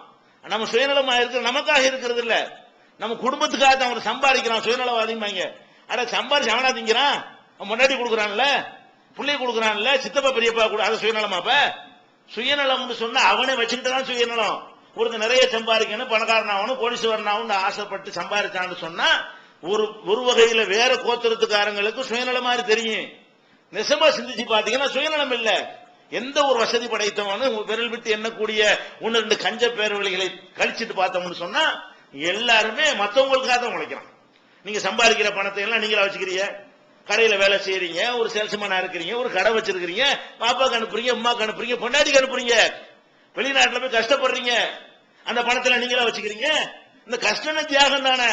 நம்ம சுயநலமா இருக்கிற நமக்காக இருக்கிறது இல்ல, நம்ம குடும்பத்துக்காக தான் அவன் சம்பாதிக்கிறான். சுயநலவாதிங்க அட சம்பாதிச்சு அவனா திங்கிறான், முன்னாடி கொடுக்குறான்ல, பிள்ளை கொடுக்குறான்ல, சித்தப்பா பெரியப்பா கூட, அது சுயநலமாப்ப? சுயநலம் சொன்னா அவனை வச்சுக்கிட்டு தான் சுயநலம். ஒருத்தர் நிறைய சம்பாதிக்கணும், பணக்காரன் ஆகணும், கோடீஸ்வரன் ஆகணும் ஆசைப்பட்டு சம்பாதிச்சான்னு சொன்னா ஒரு வகையில வேற கோத்திரத்துக்காரங்களுக்கு சுயநலம் மாதிரி தெரியும். நெசமா சிந்திச்சு பாத்தீங்கன்னா சுயநலம் இல்ல. எந்த ஒரு வசதி படைத்தவனு விரல் விட்டு எண்ணக்கூடிய 1-2 கஞ்ச பேரவழிகளை கழிச்சிட்டு பார்த்தோம்னு சொன்னா எல்லாருமே மற்றவங்களுக்காக தான் உழைக்கிறான். நீங்க சம்பாதிக்கிற பணத்தை எல்லாம் நீங்களா வச்சுக்கிறீங்க, கடையில வேலை செய்யறீங்க, ஒரு சேல்ஸ்மேனா இருக்கிறீங்க, ஒரு கடை வச்சிருக்கிறீங்க, பாப்பாக்கு அனுப்புறீங்க, அம்மாக்கு அனுப்புறீங்க, பொண்டாட்டிக்கு அனுப்புறீங்க, வெளிநாட்டுல போய் கஷ்டப்படுறீங்க, அந்த பணத்துல நீங்களா வச்சுக்கிறீங்க. இந்த கஷ்டம் தியாகம் தானே.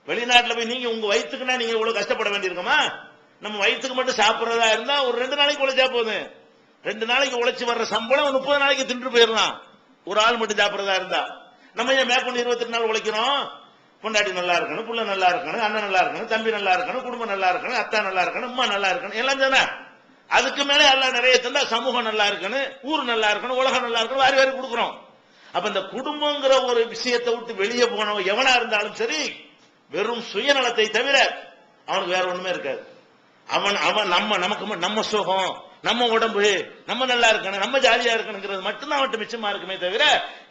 வெளிநாட்டுல போய் நீங்க உங்க வயிற்றுக்குன்னா நீங்க இவ்வளவு கஷ்டப்பட வேண்டியிருக்குமா? நம்ம வயிற்றுக்கு மட்டும் சாப்பிடுறதா இருந்தா ஒரு 2 நாளைக்கு உழைச்சா போதும். 2 நாளைக்கு உழைச்சு வர்ற சம்பளம் 30 நாளைக்கு தின்று போயிடலாம், ஒரு ஆள் மட்டும் சாப்பிடுறதா இருந்தா. நம்ம ஏன் மேற்கொண்டு 28 நாள் உழைக்கிறோம்? பொண்டாட்டி நல்லா இருக்கணும், புள்ள நல்லா இருக்கணும், அண்ணன் நல்லா இருக்கணும், தம்பி நல்லா இருக்கணும், குடும்பம் நல்லா இருக்கணும், அத்தா நல்லா இருக்கணும், அம்மா நல்லா இருக்கணும், எல்லாம் தானே. அதுக்கு மேலே எல்லாம் நிறைய தந்தா சமூகம் நல்லா இருக்கணும், ஊர் நல்லா இருக்கணும், உலகம் நல்லா இருக்கணும், வாரி வாரி கொடுக்குறோம். அப்ப இந்த குடும்பங்கிற ஒரு விஷயத்தை விட்டு வெளியே போனவன் எவனா இருந்தாலும் சரி, வெறும் சுயநலத்தை தவிர அவனுக்கு வேற ஒண்ணுமே இருக்காது. அவன் நம்ம சுகம், நம்ம உடம்பு, நம்ம நல்லா இருக்கணும், நம்ம ஜாலியா இருக்கணுங்கிறது மட்டும்தான் அவன்கிட்ட மிச்சமா இருக்குமே தவிர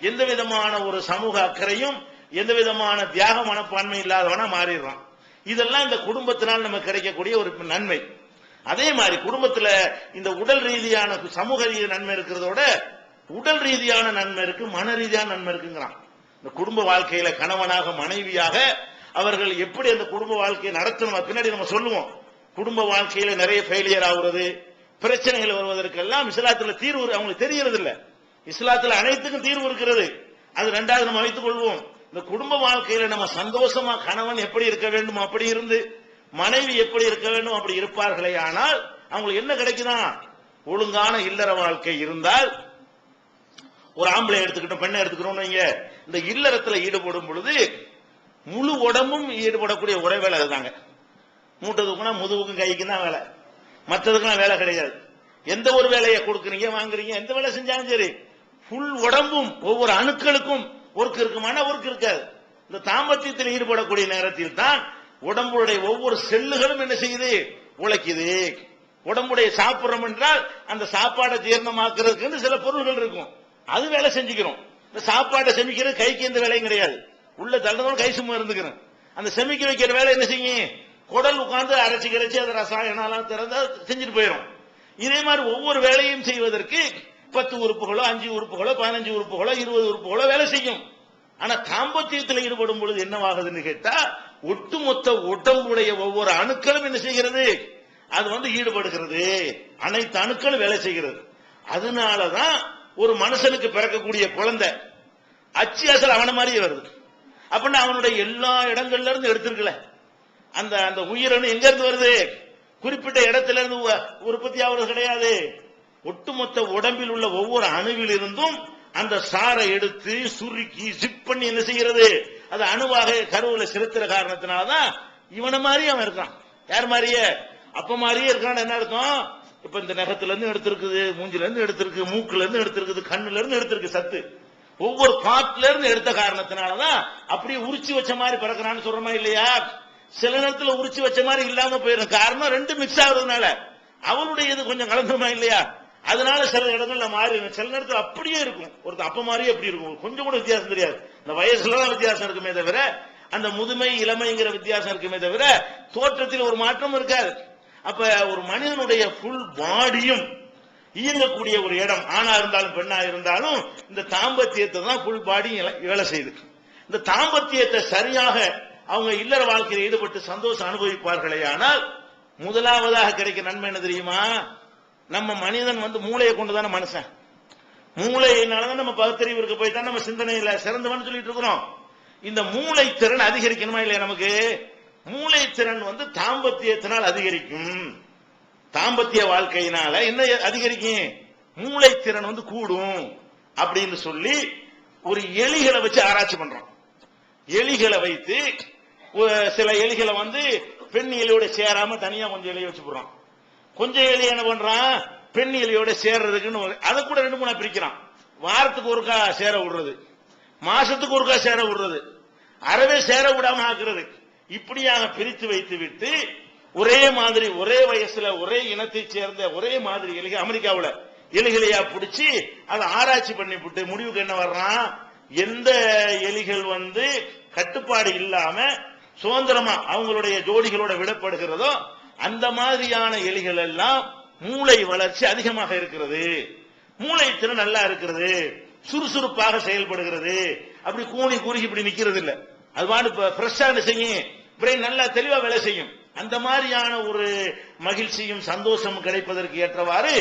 எந்த விதமான ஒரு சமூக அக்கறையும் எந்த விதமான தியாக மனப்பான்மை இல்லாதவனா மாறிடுறான். இதெல்லாம் இந்த குடும்பத்தினால் நமக்கு கிடைக்கக்கூடிய ஒரு நன்மை. அதே மாதிரி குடும்பத்துல இந்த உடல் ரீதியான சமூக ரீதியான நன்மை இருக்கிறதோட உடல் ரீதியான நன்மை இருக்கு, மன ரீதியான நன்மை இருக்குங்கிறான். இந்த குடும்ப வாழ்க்கையில கணவனாக மனைவியாக அவர்கள் எப்படி அந்த குடும்ப வாழ்க்கையை நடத்தணும் பின்னாடி நம்ம சொல்லுவோம். குடும்ப வாழ்க்கையில நிறைய ஃபெயிலியர் ஆகுறது, பிரச்சனைகள் வருவதற்கெல்லாம் இஸ்லாத்துல தீர்வு அவங்களுக்கு தெரியறது இல்ல. இஸ்லாத்துல அனைத்துக்கும் தீர்வு இருக்கிறது. அது 2வது நம்ம வைத்துக் கொள்வோம். இந்த குடும்ப வாழ்க்கையில நம்ம சந்தோஷமா கணவன் எப்படி இருக்க வேண்டும் அப்படி இருந்து, மனைவி எப்படி இருக்க வேண்டும் அப்படி இருப்பார்களே, ஆனால் அவங்களுக்கு என்ன கிடைக்குதான்? ஒழுங்கான இல்லற வாழ்க்கை இருந்தால், ஒரு ஆம்பளை எடுத்துக்கிட்டோம், பெண்ணை எடுத்துக்கிறோம், இந்த இல்லறத்துல ஈடுபடும் பொழுது முழு உடம்பும் ஈடுபடக்கூடிய ஒரே வேலை அதுதாங்க. மூட்டை தூக்குனா முதுகுக்கும் கைக்கும் தான் வேலை, மற்றதுக்கெல்லாம் வேலை கிடையாது. எந்த ஒரு வேலையை கொடுக்குறீங்க வாங்குறீங்க, எந்த வேலை செஞ்சாலும் சரி ஃபுல் உடம்பும் ஒவ்வொரு அணுக்களுக்கும் ஒர்க் இருக்குமான ஒர்க் இருக்காது. இந்த தாம்பத்தியத்தில் ஈடுபடக்கூடிய நேரத்தில் தான் உடம்புடைய ஒவ்வொரு செல்லுகளும் என்ன செய்யுது, உழைக்குது. உடம்புடைய சாப்பிடுறோம் என்றால் அந்த சாப்பாடை ஜீரணமாக்குறதுக்கு சில பொருள்கள் இருக்கும், அது வேலை செஞ்சுக்கிறோம். இந்த சாப்பாட்டை செமிக்கிறது கைக்கு எந்த வேலையும் கிடையாது, உள்ள தள்ளணும் கை சும்மா இருந்துக்கிறோம். அந்த செமிக்க வைக்கிற வேலை என்ன செய்யும், குடல் உட்கார்ந்து அரைச்சி கிரைச்சி அதை ரசாயனம் திறந்தா செஞ்சுட்டு போயிடும். இதே மாதிரி ஒவ்வொரு வேலையும் செய்வதற்கு 10 உறுப்புகளோ 5 உறுப்புகளோ 15 உறுப்புகளோ 20 உறுப்புகளோ வேலை செய்யும். ஆனா தாம்பத்தியத்தில் ஈடுபடும் பொழுது என்னவாகுதுன்னு கேட்டா, ஒட்டுமொத்த உடம்புடைய ஒவ்வொரு அணுக்களும் என்ன செய்கிறது, அது ஈடுபடுகிறது, அனைத்து அணுக்களும் வேலை செய்கிறது. அதனாலதான் ஒரு மனுஷனுக்கு பிறக்கக்கூடிய குழந்தை அச்சு அசல் அவன மாதிரியே வருது. அப்படின்னா அவனுடைய எல்லா இடங்கள்ல இருந்து எடுத்திருக்கல, அந்த அந்த உயிரணு எங்க இருந்து வருது, குறிப்பிட்ட இடத்துல இருந்து உற்பத்தி ஆவது கிடையாது. ஒட்டுமொத்த உடம்பில் உள்ள ஒவ்வொரு அணுவில் இருந்தும் அந்த சாரை எடுத்து சுருக்கி ஜிப் பண்ணி என்ன செய்கிறது, அது அணுவாக கருவுல செலுத்துற காரணத்தினாலதான் இவன மாதிரி அவன் இருக்கான். யார் மாதிரியே, அப்ப மாதிரியே இருக்கான். என்ன அர்த்தம், இப்ப இந்த நகத்துல இருந்து எடுத்திருக்குது, மூஞ்சில இருந்து எடுத்திருக்கு, மூக்குல இருந்து எடுத்திருக்குது, கண்ணுல இருந்து எடுத்திருக்கு சத்து, ஒவ்வொரு பாட்டுல இருந்து எடுத்த காரணத்தினாலதான் அப்படியே உரிச்சு வச்ச மாதிரி பிறக்கிறான்னு சொல்றமா இல்லையா. சில நேரத்தில் உரிச்சு வச்ச மாதிரி இல்லாம போயிடும், காரணம் ரெண்டு மிக்ஸ் ஆகுறதுனால. அவனுடைய இது கொஞ்சம் கலந்துருமா இல்லையா, அதனால சில இடங்கள்ல மாறி, சில நேரத்தில் அப்படியே இருக்கும். ஒருத்தர் அப்ப மாதிரியே எப்படி இருக்கும், கொஞ்சம் கூட வித்தியாசம் தெரியாது. இந்த வயசுலதான் வித்தியாசம் இருக்குமே தவிர, அந்த முதுமை இளமைங்கிற வித்தியாசம் இருக்குமே தவிர தோற்றத்தில் ஒரு மாற்றம் இருக்காது. அப்ப ஒரு மனிதனுடைய ஃபுல் பாடியும் இயங்கக்கூடிய ஒரு இடம், ஆணா இருந்தாலும் பெண்ணா இருந்தாலும் இந்த தாம்பத்தியத்தை தான் ஃபுல் பாடி வேலை செய்யுது. இந்த தாம்பத்தியத்தை சரியாக அவங்க இல்லற வாழ்க்கையில் ஈடுபட்டு சந்தோஷம் அனுபவிப்பார்களே ஆனால் முதலாவதாக கிடைக்க நன்மை என்ன தெரியுமா, நம்ம மனிதன் மூளையை கொண்டுதானே மனுஷன், மூளையினாலதான் நம்ம பகுத்தறிவு இருக்க போய் தான் நம்ம சிந்தனையில சிறந்தவன் சொல்லிட்டு இருக்கிறோம். இந்த மூளை திறன் அதிகரிக்கணுமா இல்லையா, நமக்கு மூளை திறன் தாம்பத்தியத்தினால் அதிகரிக்கும். தாம்பத்திய வாழ்க்கையினால என்ன அதிகரிக்கும், மூளை திறன் கூடும் அப்படின்னு சொல்லி ஒரு எலிகளை வச்சு ஆராய்ச்சி பண்றோம். எலிகளை வைத்து சில எலிகளை பெண் எலியோட சேராம தனியா கொஞ்சம் எலியை வச்சு போடுறான். கொஞ்சம் எலி என்ன பண்றான், பெண் எலியோட சேர்றதுக்குன்னு அதை கூட 2-3 பிரிக்கிறான். வாரத்துக்கு ஒருக்கா சேர விடுறது, மாசத்துக்கு ஒருக்கா சேர விடுறது, அறவே சேர விடாம ஆக்குறது. இப்படியாக பிரித்து வைத்து விட்டு ஒரே மாதிரி ஒரே வயசுல ஒரே இனத்தை சேர்ந்த ஒரே மாதிரி எலிகள் அமெரிக்காவில் எலிகளையா பிடிச்சி அதை ஆராய்ச்சி பண்ணி விட்டு முடிவுக்கு என்ன வர்றான், எந்த எலிகள் கட்டுப்பாடு இல்லாம சுதந்திரமா அவங்களுடைய ஜோடிகளோட விடப்படுகிறதோ அந்த மாதிரியான எலிகள் எல்லாம் மூளை வளர்ச்சி அதிகமாக இருக்கிறது, மூளை திறன் நல்லா இருக்கிறது, சுறுசுறுப்பாக செயல்படுகிறது, அப்படி கூணி கூறுகி இப்படி நிக்கிறது இல்ல, அது ஃப்ரெஷ்ஷா செய்யும், பிரெயின் நல்லா தெளிவா வேலை செய்யும். அந்த மாதிரியான ஒரு மகிழ்ச்சியும் சந்தோஷமும் கிடைப்பதற்கு ஏற்றவாறு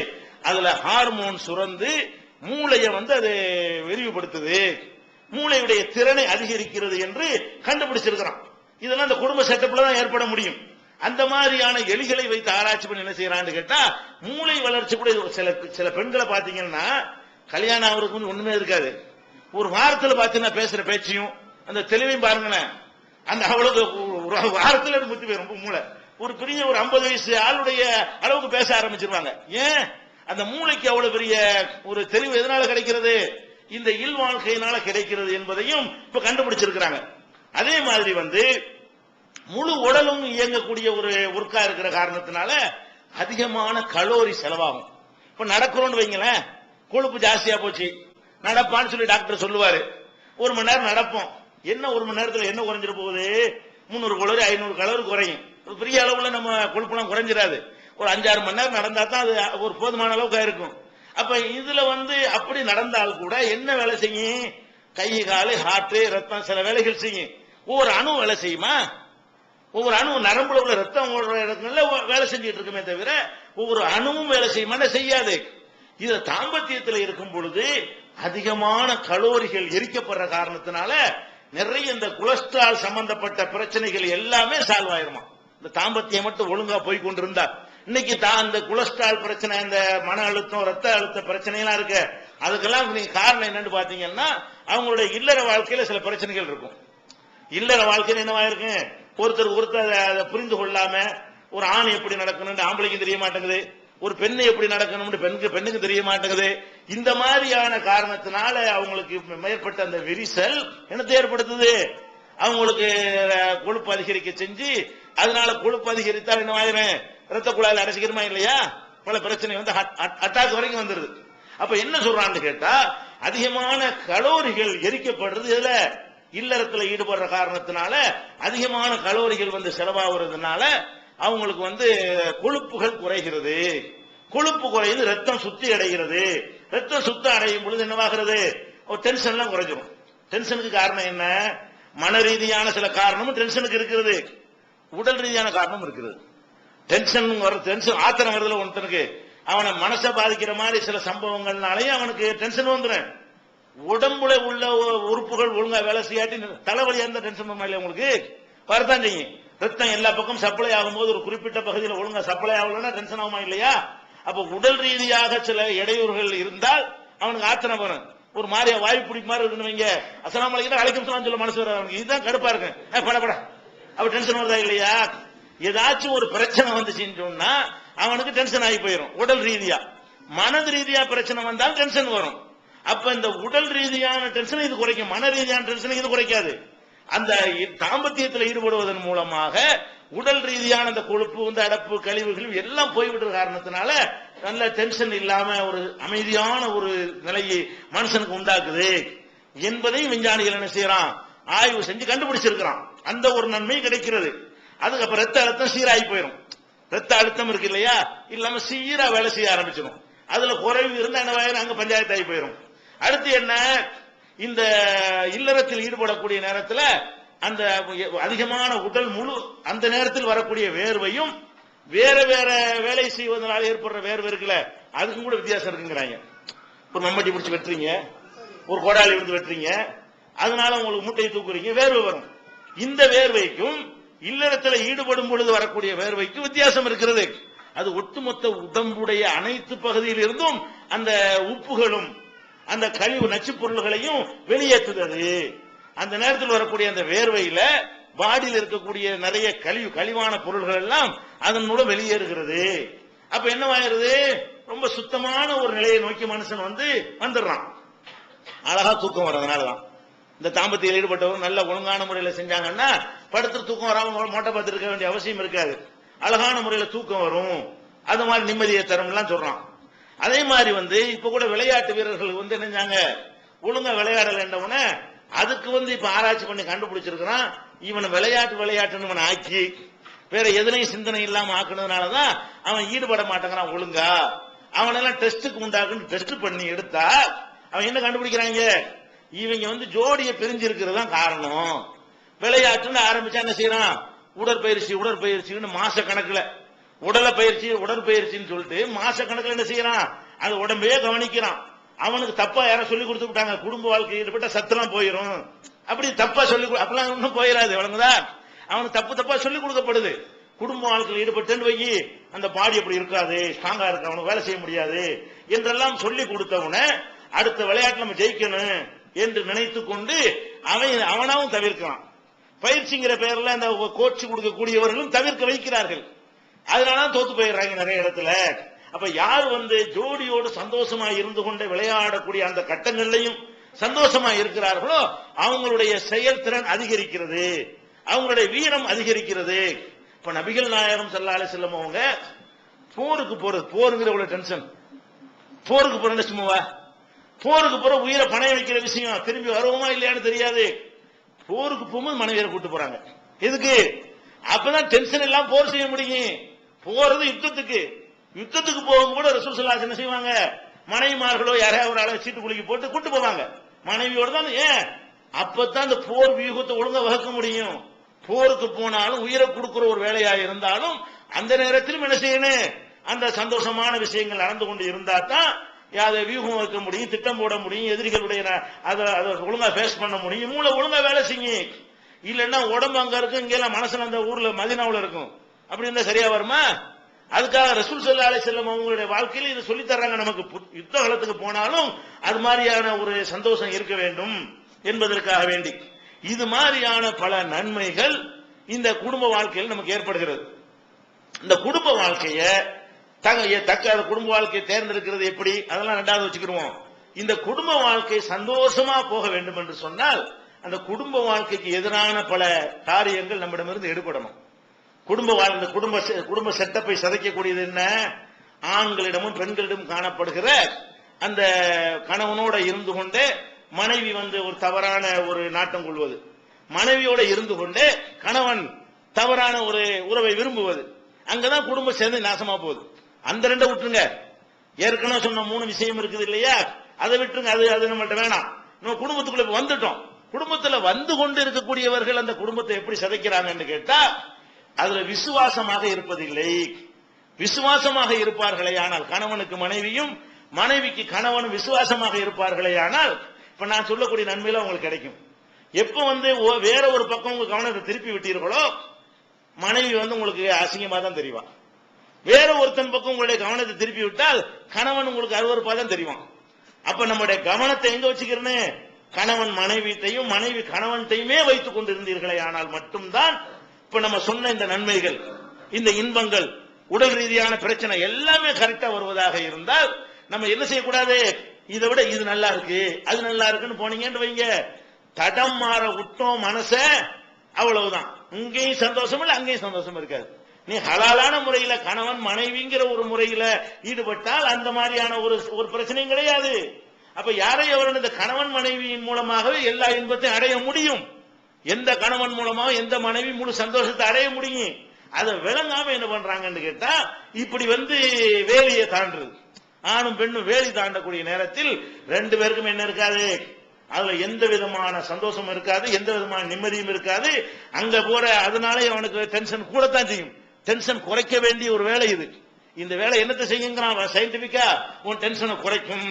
அதுல ஹார்மோன் சுரந்து மூளையை அது விரிவுபடுத்துது, மூளையுடைய திறனை அதிகரிக்கிறது என்று கண்டுபிடிச்சிருக்கிறான். இதெல்லாம் அந்த குடும்ப செட்டப்ல தான் ஏற்பட முடியும். அந்த மாதிரியான எலிகளை வைத்து ஆராய்ச்சி பண்ணி என்ன செய்யறான்னு கேட்டா, மூளை வளர்ச்சி கூட சில பெண்களை பாத்தீங்கன்னா கல்யாணம் அவருக்கு ஒண்ணுமே இருக்காது, ஒரு வாரத்தில் பாத்தீங்கன்னா பேசுற பேச்சையும் அந்த தெளிவையும் பாருங்களேன், அந்த அவ்வளவு வாரத்தில் முத்தி போயிரும் மூளை. ஒரு பெரிய ஒரு 50 வயசு ஆளுடைய அளவுக்கு பேச ஆரம்பிச்சிருவாங்க. ஏன், அந்த மூளைக்கு அவ்வளவு பெரிய ஒரு தெளிவு எதனால கிடைக்கிறது, இந்த இல் வாழ்க்கையினால கிடைக்கிறது என்பதையும் இப்ப கண்டுபிடிச்சிருக்கிறாங்க. அதே மாதிரி முழு உடலும் இயங்கக்கூடிய ஒரு ஒர்க்கா இருக்கிற காரணத்தினால அதிகமான கலோரி செலவாகும். இப்ப நடக்கிறோம்னு வைங்களேன், கொழுப்பு ஜாஸ்தியா போச்சு, நடப்பான்னு சொல்லி டாக்டர் சொல்லுவாரு. 1 மணி நேரம் நடப்போம், என்ன 1 மணி நேரத்தில் என்ன குறைஞ்சிட போகுது, 300 கலோரி 500 கலோரி குறையும். பெரிய அளவுல நம்ம கொழுப்புலாம் குறைஞ்சிடாது, ஒரு 5-6 மணி நேரம் நடந்தா தான் அது ஒரு போதுமான அளவுக்கு இருக்கும். அப்ப இதுல அப்படி நடந்தால் கூட என்ன வேலை செய்யும், கை காலு ஹார்ட் ரத்தம் சில வேலைகள் செய்யும். ஒவ்வொரு அணு வேலை செய்யுமா, ஒவ்வொரு அணு நரம்புல உள்ள ரத்தம் இடங்கள்ல வேலை செஞ்சுட்டு இருக்குமே தவிர ஒவ்வொரு அணுவும் வேலை செய்யுமா, செய்யாது. இது தாம்பத்தியத்தில் இருக்கும் பொழுது அதிகமான கலோரிகள் எரிக்கப்படுற காரணத்தினால நிறைய இந்த கொலஸ்ட்ரால் சம்பந்தப்பட்ட பிரச்சனைகள் எல்லாமே சால்வ் ஆயிருமா, இந்த தாம்பத்தியம் மட்டும் ஒழுங்கா போய் கொண்டிருந்தா. இன்னைக்கு இந்த கொலஸ்ட்ரால் பிரச்சனை, இந்த மன அழுத்தம் ரத்த அழுத்த பிரச்சனை எல்லாம் இருக்கு, அதுக்கெல்லாம் நீங்க காரணம் என்னன்னு பாத்தீங்கன்னா அவங்களுடைய இல்லற வாழ்க்கையில சில பிரச்சனைகள் இருக்கும். இல்லற வாழ்க்கையில என்னவா இருக்கு, ஒருத்தர் அதை புரிந்து கொள்ளாம, ஒரு ஆண் எப்படி நடக்கணும்னு ஆம்பளைக்கும் தெரிய மாட்டேங்குது, ஒரு பெண்ணு எப்படி நடக்கணும்னு பெண்ணுக்கு தெரிய மாட்டேங்குது. இந்த மாதிரியான காரணத்தினால அவங்களுக்கு மேற்பட்ட அந்த விரிசல் என்னத்தை ஏற்படுத்துது, அவங்களுக்கு கொழுப்பு அதிகரிக்க செஞ்சு, அதனால கொழுப்பு அதிகரித்தால் என்ன ஆயிரும், ரத்த குழாயில் அடைச்சிக்கிறமா இல்லையா, பல பிரச்சனை வந்து அட்டாக் வரைக்கும் வந்துருது. அப்ப என்ன சொல்றான்னு கேட்டா, அதிகமான கலோரிகள் எரிக்கப்படுறது இதுல இல்லறத்துல ஈடுபடுற காரணத்தினால அதிகமான கலோரிகள் வந்து செலவாகிறதுனால அவங்களுக்கு வந்து கொழுப்புகள் குறைகிறது. கொழுப்பு குறையுது, ரத்தம் சுத்தி அடைகிறது. ரத்தம் சுத்த அடையும் பொழுது என்னவாகிறது, டென்ஷன் எல்லாம் குறைஞ்சிடும். டென்ஷனுக்கு காரணம் என்ன, மன ரீதியான சில காரணமும் டென்ஷனுக்கு இருக்கிறது, உடல் ரீதியான காரணமும் இருக்கிறது. டென்ஷன் ஆத்திரம் வருதுல ஒருத்தனுக்கு, அவனை மனசை பாதிக்கிற மாதிரி சில சம்பவங்கள்னாலேயும் அவனுக்கு டென்ஷன் வந்துடும். உடம்புல உள்ள உறுப்புகள் ஒழுங்கா வேலை செய்யாட்டி தலைவலியா இருந்தா டென்ஷன் இல்லையா உங்களுக்கு வரத்தான் செய்யும். ரத்தம் எல்லா பக்கம் சப்ளை ஆகும்போது ஒரு குறிப்பிட்ட பகுதியில் ஒழுங்கா சப்ளை ஆகலன்னா டென்ஷன் ஆகுமா இல்லையா. அப்ப உடல் ரீதியாக சில இடையூறுகள் இருந்தால் அவனுக்கு ஆத்திரம் வரும். ஒரு மாதிரியா வாய்ப்பு பிடிக்க மாதிரி இருக்குன்னு அஸ்ஸலாமு அலைக்கும் அலைக்கும் ஸலாம் சொல்ல மனசு வர, இதுதான் கடுப்பா இருக்கு படப்பட, அப்ப டென்ஷன் வருதா இல்லையா. ஏதாச்சும் ஒரு பிரச்சனை வந்துச்சுன்னு சொன்னா அவனுக்கு டென்ஷன் ஆகி போயிடும் உடல் ரீதியா. மனது ரீதியா பிரச்சனை வந்தால் டென்ஷன் வரும். அப்ப இந்த உடல் ரீதியான டென்ஷன் இது குறைக்கும், மன ரீதியான டென்ஷன் இது குறைக்காது. அந்த தாம்பத்தியத்தில் ஈடுபடுவதன் மூலமாக உடல் ரீதியான அந்த கொழுப்பு, இந்த அடப்பு, கழிவுகள் எல்லாம் போய்விடுற காரணத்தினால நல்ல டென்ஷன் இல்லாம ஒரு அமைதியான ஒரு நிலையை மனுஷனுக்கு உண்டாக்குது என்பதை விஞ்ஞானிகள் என்ன செய்யறான், ஆய்வு செஞ்சு கண்டுபிடிச்சிருக்கிறான். அந்த ஒரு நன்மை கிடைக்கிறது. அதுக்கப்புறம் ரத்த அழுத்தம் சீராகி போயிடும். ரத்த அழுத்தம் இருக்கு இல்லையா, இல்லாம சீரா வேலை செய்ய ஆரம்பிச்சிடும். அதுல குறைவு இருந்தா என்ன அங்க பஞ்சாயத்து ஆகி போயிடும். அடுத்து என்ன, இந்த இல்லறத்தில் ஈடுபடக்கூடிய நேரத்தில் அந்த அதிகமான உடல் முழு அந்த நேரத்தில் வரக்கூடிய வேர்வையும் வேற வேற வேலை செய்வதனால் ஏற்படுற வேர்வை இருக்குல்ல, அதுக்கும் கூட வித்தியாசம் இருக்குங்கிறாங்க. ஒரு மம்பட்டி பிடிச்சி வெட்டுறீங்க, ஒரு கோடாலி விழுந்து வெட்டுறீங்க, அதனால உங்களுக்கு மூட்டையை தூக்குறீங்க, வேர்வை வரும். இந்த வேர்வைக்கும் இல்லறத்தில் ஈடுபடும் பொழுது வரக்கூடிய வேர்வைக்கும் வித்தியாசம் இருக்கிறது. அது ஒட்டுமொத்த உடம்புடைய அனைத்து பகுதியில் இருந்தும் அந்த உப்புகளும் அந்த கழிவு நச்சு பொருள்களையும் வெளியேற்றுகிறது. அந்த நேரத்தில் வரக்கூடிய அந்த வேர்வையில பாடியில் இருக்கக்கூடிய நிறைய கழிவான பொருள்கள் எல்லாம் அதன் மூலம் வெளியேறுகிறது. அப்ப என்னவாயிருது, ரொம்ப சுத்தமான ஒரு நிலையை நோக்கி மனுஷன் வந்துடுறான். அழகா தூக்கம் வர்றதுனாலதான் இந்த தாம்பத்தியில் ஈடுபட்டவர் நல்ல ஒழுங்கான முறையில் செஞ்சாங்கன்னா படுத்து தூக்கம் வராம மோட்டை பார்த்து இருக்க வேண்டிய அவசியம் இருக்காது. அழகான முறையில் தூக்கம் வரும். அது மாதிரி நிம்மதியை தரும் எல்லாம் சொல்றான். அதே மாதிரி இப்ப கூட விளையாட்டு வீரர்கள் என்னஞ்சாங்க, ஒழுங்கா விளையாடல என்றவன அதுக்கு இப்ப ஆராய்ச்சி பண்ணி கண்டுபிடிச்சிருக்கிறான். இவனை விளையாட்டுன்னு இவனை ஆக்கி வேற எதுலையும் சிந்தனை இல்லாம ஆக்குனதுனாலதான் அவன் ஈடுபட மாட்டேங்கிறான் ஒழுங்கா. அவனெல்லாம் டெஸ்டுக்கு உண்டாக்குன்னு டெஸ்ட் பண்ணி எடுத்தா அவன் என்ன கண்டுபிடிக்கிறாங்க, இவங்க ஜோடியை பிரிஞ்சு இருக்கிறது காரணம். விளையாட்டுன்னு ஆரம்பிச்சா என்ன செய்யறான், உடற்பயிற்சின்னு மாச கணக்குல உடற்பயிற்சின்னு சொல்லிட்டு மாச கணக்குல என்ன செய்யறான், அது உடம்பையே கவனிக்கிறான். அவனுக்கு தப்பா யாரும் சொல்லி கொடுத்து விட்டாங்க, குடும்ப வாழ்க்கையில் ஈடுபட்ட சத்தெல்லாம் போயிடும், அப்படி தப்பா சொல்லி அப்பெல்லாம் ஒன்னும் போயிடாது. வழங்குதா, அவனுக்கு தப்பா சொல்லி கொடுக்கப்படுது. குடும்ப வாழ்க்கையில் ஈடுபட்டு வை, அந்த பாடி அப்படி இருக்காது, ஸ்ட்ராங்கா இருக்கு, அவனுக்கு வேலை செய்ய முடியாது என்றெல்லாம் சொல்லி கொடுத்தவன அடுத்த விளையாட்டு நம்ம ஜெயிக்கணும் என்று நினைத்து கொண்டு அவனாவும் தவிர்க்கிறான். பயிற்சிங்கிற பெயர்ல அந்த கோச்சு கொடுக்கக்கூடியவர்களும் தவிர்க்க வைக்கிறார்கள். அதனால தோத்து போயிடுறாங்க நிறைய இடத்துல. அப்ப யார் ஜோடியோடு சந்தோஷமா இருந்து கொண்டு விளையாடக்கூடிய அந்த கட்டங்கள்லையும் சந்தோஷமா இருக்கிறார்களோ அவங்களுடைய செயல்திறன் அதிகரிக்கிறது, அவங்களுடைய வீரம் அதிகரிக்கிறது. இப்ப நபிகள் நாயகம் ஸல்லல்லாஹு அலைஹி வஸல்லம் அவங்க போருக்கு போறது, போருங்கிற டென்ஷன், போருக்கு போற சும்மாவா, போருக்கு போற உயிரை பணைய வைக்கிற விஷயம், திரும்பி வருவோமா இல்லையான்னு தெரியாது. போருக்கு போகும்போது மனைவியரை கூட்டு போறாங்க. எதுக்கு, அப்பதான் டென்ஷன் எல்லாம் போர் செய்ய முடியும். போறது யுத்தத்துக்கு போகும் கூட ரசூல் ஸல்லல்லாஹு அலைஹி வஸல்லம் என்ன செய்வாங்க, மனைவிமார்களோ யாரையாவது ஒரு ஆளை சீட்டு குலுக்கி போட்டு கூட்டு போவாங்க மனைவியோடு தான். ஏன், அப்பதான் அந்த போர் வியூகத்தை ஒழுங்கா வகுக்க முடியும். போருக்கு போனாலும் உயிரை கொடுக்கிற ஒரு வேலையா இருந்தாலும் அந்த நேரத்திலும் என்ன செய்யணும், அந்த சந்தோஷமான விஷயங்கள் நடந்து கொண்டு இருந்தா தான் அதை வியூகம் வைக்க முடியும், திட்டம் போட முடியும், எதிரிகளுடைய அதை ஒழுங்கா ஃபேஸ் பண்ண முடியும், மூளை ஒழுங்கா வேலை செய்யும். இல்லைன்னா உடம்பு அங்க இருக்கும், இங்கெல்லாம் மனசுல அந்த ஊர்ல மதீனாவுல இருக்கும், அப்படி இருந்தா சரியா வருமா? அதுக்காக ரசூல் ஸல்லல்லாஹு அலைஹி வஸல்லம் அவங்களுடைய வாழ்க்கையில இதை சொல்லி தர்றாங்க. நமக்கு யுத்த காலத்துக்கு போனாலும் அது மாதிரியான ஒரு சந்தோஷம் இருக்க வேண்டும் என்பதற்காக வேண்டி இது மாதிரியான பல நன்மைகள் இந்த குடும்ப வாழ்க்கையில் நமக்கு ஏற்படுகிறது. இந்த குடும்ப வாழ்க்கைய தக்க குடும்ப வாழ்க்கையை தேர்ந்தெடுக்கிறது எப்படி, அதெல்லாம் ரெண்டாவது வச்சுக்கிடுவோம். இந்த குடும்ப வாழ்க்கை சந்தோஷமா போக வேண்டும் என்று சொன்னால் அந்த குடும்ப வாழ்க்கைக்கு எதிரான பல காரியங்கள் நம்மிடமிருந்து எடுபடணும். குடும்ப செட்டப்பை சதைக்கக்கூடியது என்ன? ஆண்களிடமும் பெண்களிடமும் காணப்படுகிற அந்த கணவனோட இருந்து கொண்டே மனைவி ஒரு தவறான ஒரு நாட்டம் கொள்வது, மனைவியோட இருந்து கொண்டே கணவன் தவறான ஒரு உறவை விரும்புவது, அங்கதான் குடும்பம் சேர்ந்து நாசமா போகுது. அந்த ரெண்டை விட்டுருங்க. ஏற்கனவே சொன்ன 3 விஷயம் இருக்குது இல்லையா, அதை விட்டுருங்க. அது நம்மள்ட்ட வேணாம். நம்ம குடும்பத்துக்குள்ள வந்துட்டோம். குடும்பத்துல வந்து கொண்டு இருக்கக்கூடியவர்கள் அந்த குடும்பத்தை எப்படி சதைக்கிறாங்கன்னு கேட்டா, அதுல விசுவாசமாக இருப்பதில்லை. விசுவாசமாக இருப்பார்களே ஆனால் கணவனுக்கு மனைவியும், மனைவிக்கு கணவனும் விசுவாசமாக இருப்பார்களே ஆனால் இப்ப நான் சொல்லக்கூடிய நன்மையில உங்களுக்கு கிடைக்கும். எப்ப வேற ஒரு பக்கம் உங்க கவனத்தை திருப்பி விட்டீர்களோ மனைவி உங்களுக்கு அசிங்கமா தான் தெரியும். வேற ஒருத்தன் பக்கம் உங்களுடைய கவனத்தை திருப்பி விட்டால் கணவன் உங்களுக்கு அருவருப்பா தான் தெரியும். அப்ப நம்முடைய கவனத்தை எங்க வச்சுக்கிறேன்னு, கணவன் மனைவியையும் மனைவி கணவன்டையுமே வைத்துக் கொண்டிருந்தீர்களே ஆனால் மட்டும்தான் இப்ப நம்ம சொன்ன இந்த நன்மைகள், இந்த இன்பங்கள், உடல் ரீதியான பிரச்சனை எல்லாமே கரெக்டா வருவதாக இருந்தால் நம்ம என்ன செய்யக்கூடாது, இதை விட இது நல்லா இருக்கு அது நல்லா இருக்குன்னு போனீங்கன்னு வைங்க, தடம் மாற விட்டோம் மனச, அவ்வளவுதான். இங்கேயும் சந்தோஷம் இல்லை, அங்கேயும் சந்தோஷம் இருக்காது. நீ ஹலாலான முறையில கணவன் மனைவிங்கிற ஒரு முறையில ஈடுபட்டால் அந்த மாதிரியான ஒரு பிரச்சனையும் கிடையாது. அப்ப யாரை எவரும் இந்த கணவன் மனைவியின் மூலமாகவே எல்லா இன்பத்தையும் அடைய முடியும். எந்த கணவன் மூலமாக எந்த மனைவி முழு சந்தோஷத்தை அடைய முடியும். அதை விளங்காம என்ன பண்றாங்கன்னு கேட்டா, இப்படி வேலியை தாண்டுறது, ஆணும் பெண்ணும் வேலி தாண்டக்கூடிய நேரத்தில் 2 பேருக்கும் என்ன இருக்காது, அதுல எந்த விதமான சந்தோஷம் இருக்காது, எந்த விதமான நிம்மதியும் இருக்காது. அங்க போற அதனாலே அவனுக்கு டென்ஷன் கூடத்தான் செய்யும். டென்ஷன் குறைக்க வேண்டிய ஒரு வேலை இது. இந்த வேலை என்னத்தை செய்யுங்கிறான் சயின்டிபிக்கா, உன் டென்ஷனை குறைக்கும்,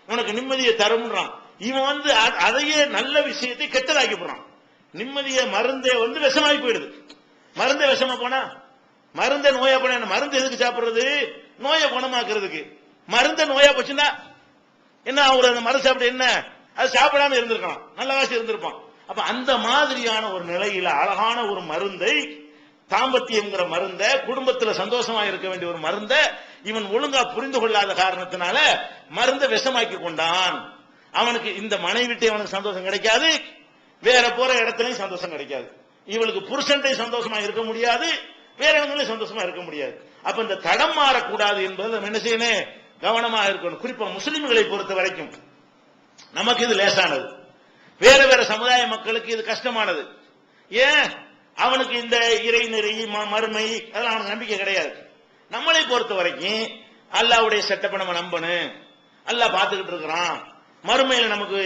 உனக்கு நிம்மதியை தரும்ன்றான். இவன் அதையே நல்ல விஷயத்தை கெட்டதாக்கி போறான். நிம்மதியை மருந்தே விஷமாகி போயிடுது. மருந்தே விஷமா போனா, மருந்தே நோயா போன, மருந்து எதுக்கு சாப்பிடுறது, நோயை குணமாக்குறதுக்கு. மருந்த நோயா போச்சுன்னா என்ன அவர் அந்த மருந்து சாப்பிட்டு என்ன, அது சாப்பிடாம இருந்திருக்கலாம், நல்லவாசி இருந்திருப்பான். அப்ப அந்த மாதிரியான ஒரு நிலையில அழகான ஒரு மருந்தை, தாம்பத்தியம்ங்கிற மருந்த, குடும்பத்துல சந்தோஷமா இருக்க வேண்டிய ஒரு மருந்த இவன் ஒழுங்கா புரிந்து கொள்ளாத காரணத்தினால மருந்தை விஷமாக்கி கொண்டான். அவனுக்கு இந்த மனைவிட்டே அவனுக்கு சந்தோஷம் கிடைக்காது, வேற போற இடத்துலயும் சந்தோஷம் கிடைக்காது. இவளுக்கு புருஷன்டை சந்தோஷமா இருக்க முடியாது, வேற இடங்களையும் சந்தோஷமா இருக்க முடியாது. அப்ப இந்த தடம் மாறக்கூடாது என்பது நம்ம என்ன செய்யணும், கவனமா இருக்கணும். குறிப்பா முஸ்லிம்களை பொறுத்த வரைக்கும் நமக்கு இது லேசானது, வேற வேற சமுதாய மக்களுக்கு இது கஷ்டமானது. ஏன், அவனுக்கு இந்த இறைநெறி மறுமை அதெல்லாம் அவனுக்கு நம்பிக்கை கிடையாது. நம்மளை பொறுத்த வரைக்கும் அல்லாஹ்வுடைய செட்டப்பை நம்ம நம்பணும். அல்லாஹ் பார்த்துக்கிட்டு இருக்கிறான். மறுமையில நமக்கு